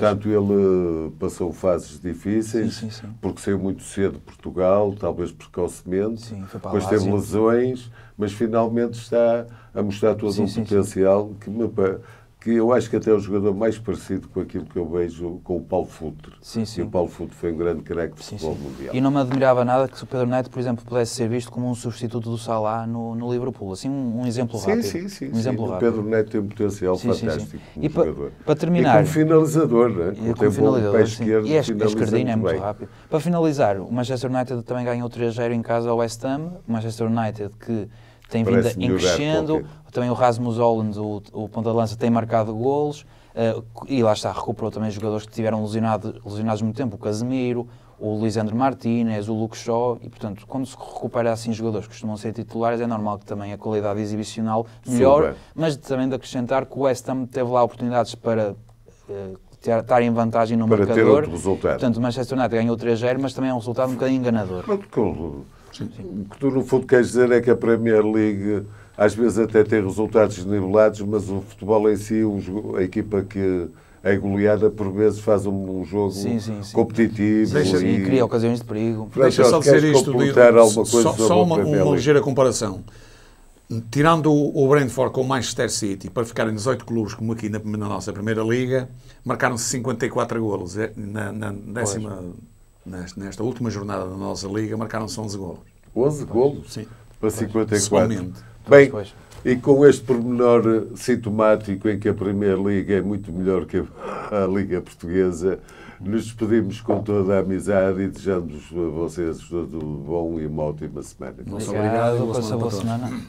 Portanto, ele passou fases difíceis, Sim. porque saiu muito cedo de Portugal, talvez precocemente. Sim, foi para a Depois teve Lásia. lesões, mas finalmente está a mostrar todo um potencial que eu acho que até é o jogador mais parecido com aquilo que eu vejo com o Paulo Futre. E o Paulo Futre foi um grande craque de futebol mundial. E não me admirava nada que o Pedro Neto, por exemplo, pudesse ser visto como um substituto do Salah no Liverpool. Assim, um exemplo rápido. Sim. Um exemplo O rápido. Pedro Neto tem um potencial fantástico como E jogador. para terminar... E como finalizador, não é? Como finalizador, pé sim. esquerdo, E a finaliza esquerdinha é muito bem. rápido. Para finalizar, o Manchester United também ganhou 3-0 em casa ao West Ham. O Manchester United que tem vindo Parece em crescendo. melhorar Também o Rasmus Hojlund, o ponta de lança, tem marcado golos. E lá está, recuperou também jogadores que tiveram lesionados muito tempo. O Casemiro, o Lisandro Martínez, o Luke Shaw. E, portanto, quando se recupera assim jogadores que costumam ser titulares, é normal que também a qualidade exibicional melhore. Mas também de acrescentar que o West Ham teve lá oportunidades para... estar em vantagem no para marcador. ter outro resultado. Portanto, o Manchester United ganhou 3-0, mas também é um resultado um bocadinho enganador. O que tu, no fundo, queres dizer é que a Premier League às vezes até tem resultados desnivelados, mas o futebol em si, a equipa que é goleada, por vezes faz um jogo competitivo. E cria ocasiões de perigo. Deixa só dizer isto, só uma ligeira comparação. Tirando o Brentford com o Manchester City, para ficarem 18 clubes, como aqui na nossa Primeira Liga, marcaram-se 54 golos. Nesta última jornada da nossa Liga, marcaram-se 11 golos. 11 golos? Sim. Para 54. Somente. Bem, e com este pormenor sintomático em que a Primeira Liga é muito melhor que a Liga Portuguesa, nos despedimos com toda a amizade e desejamos a vocês tudo bom e uma ótima semana. Obrigado, boa semana.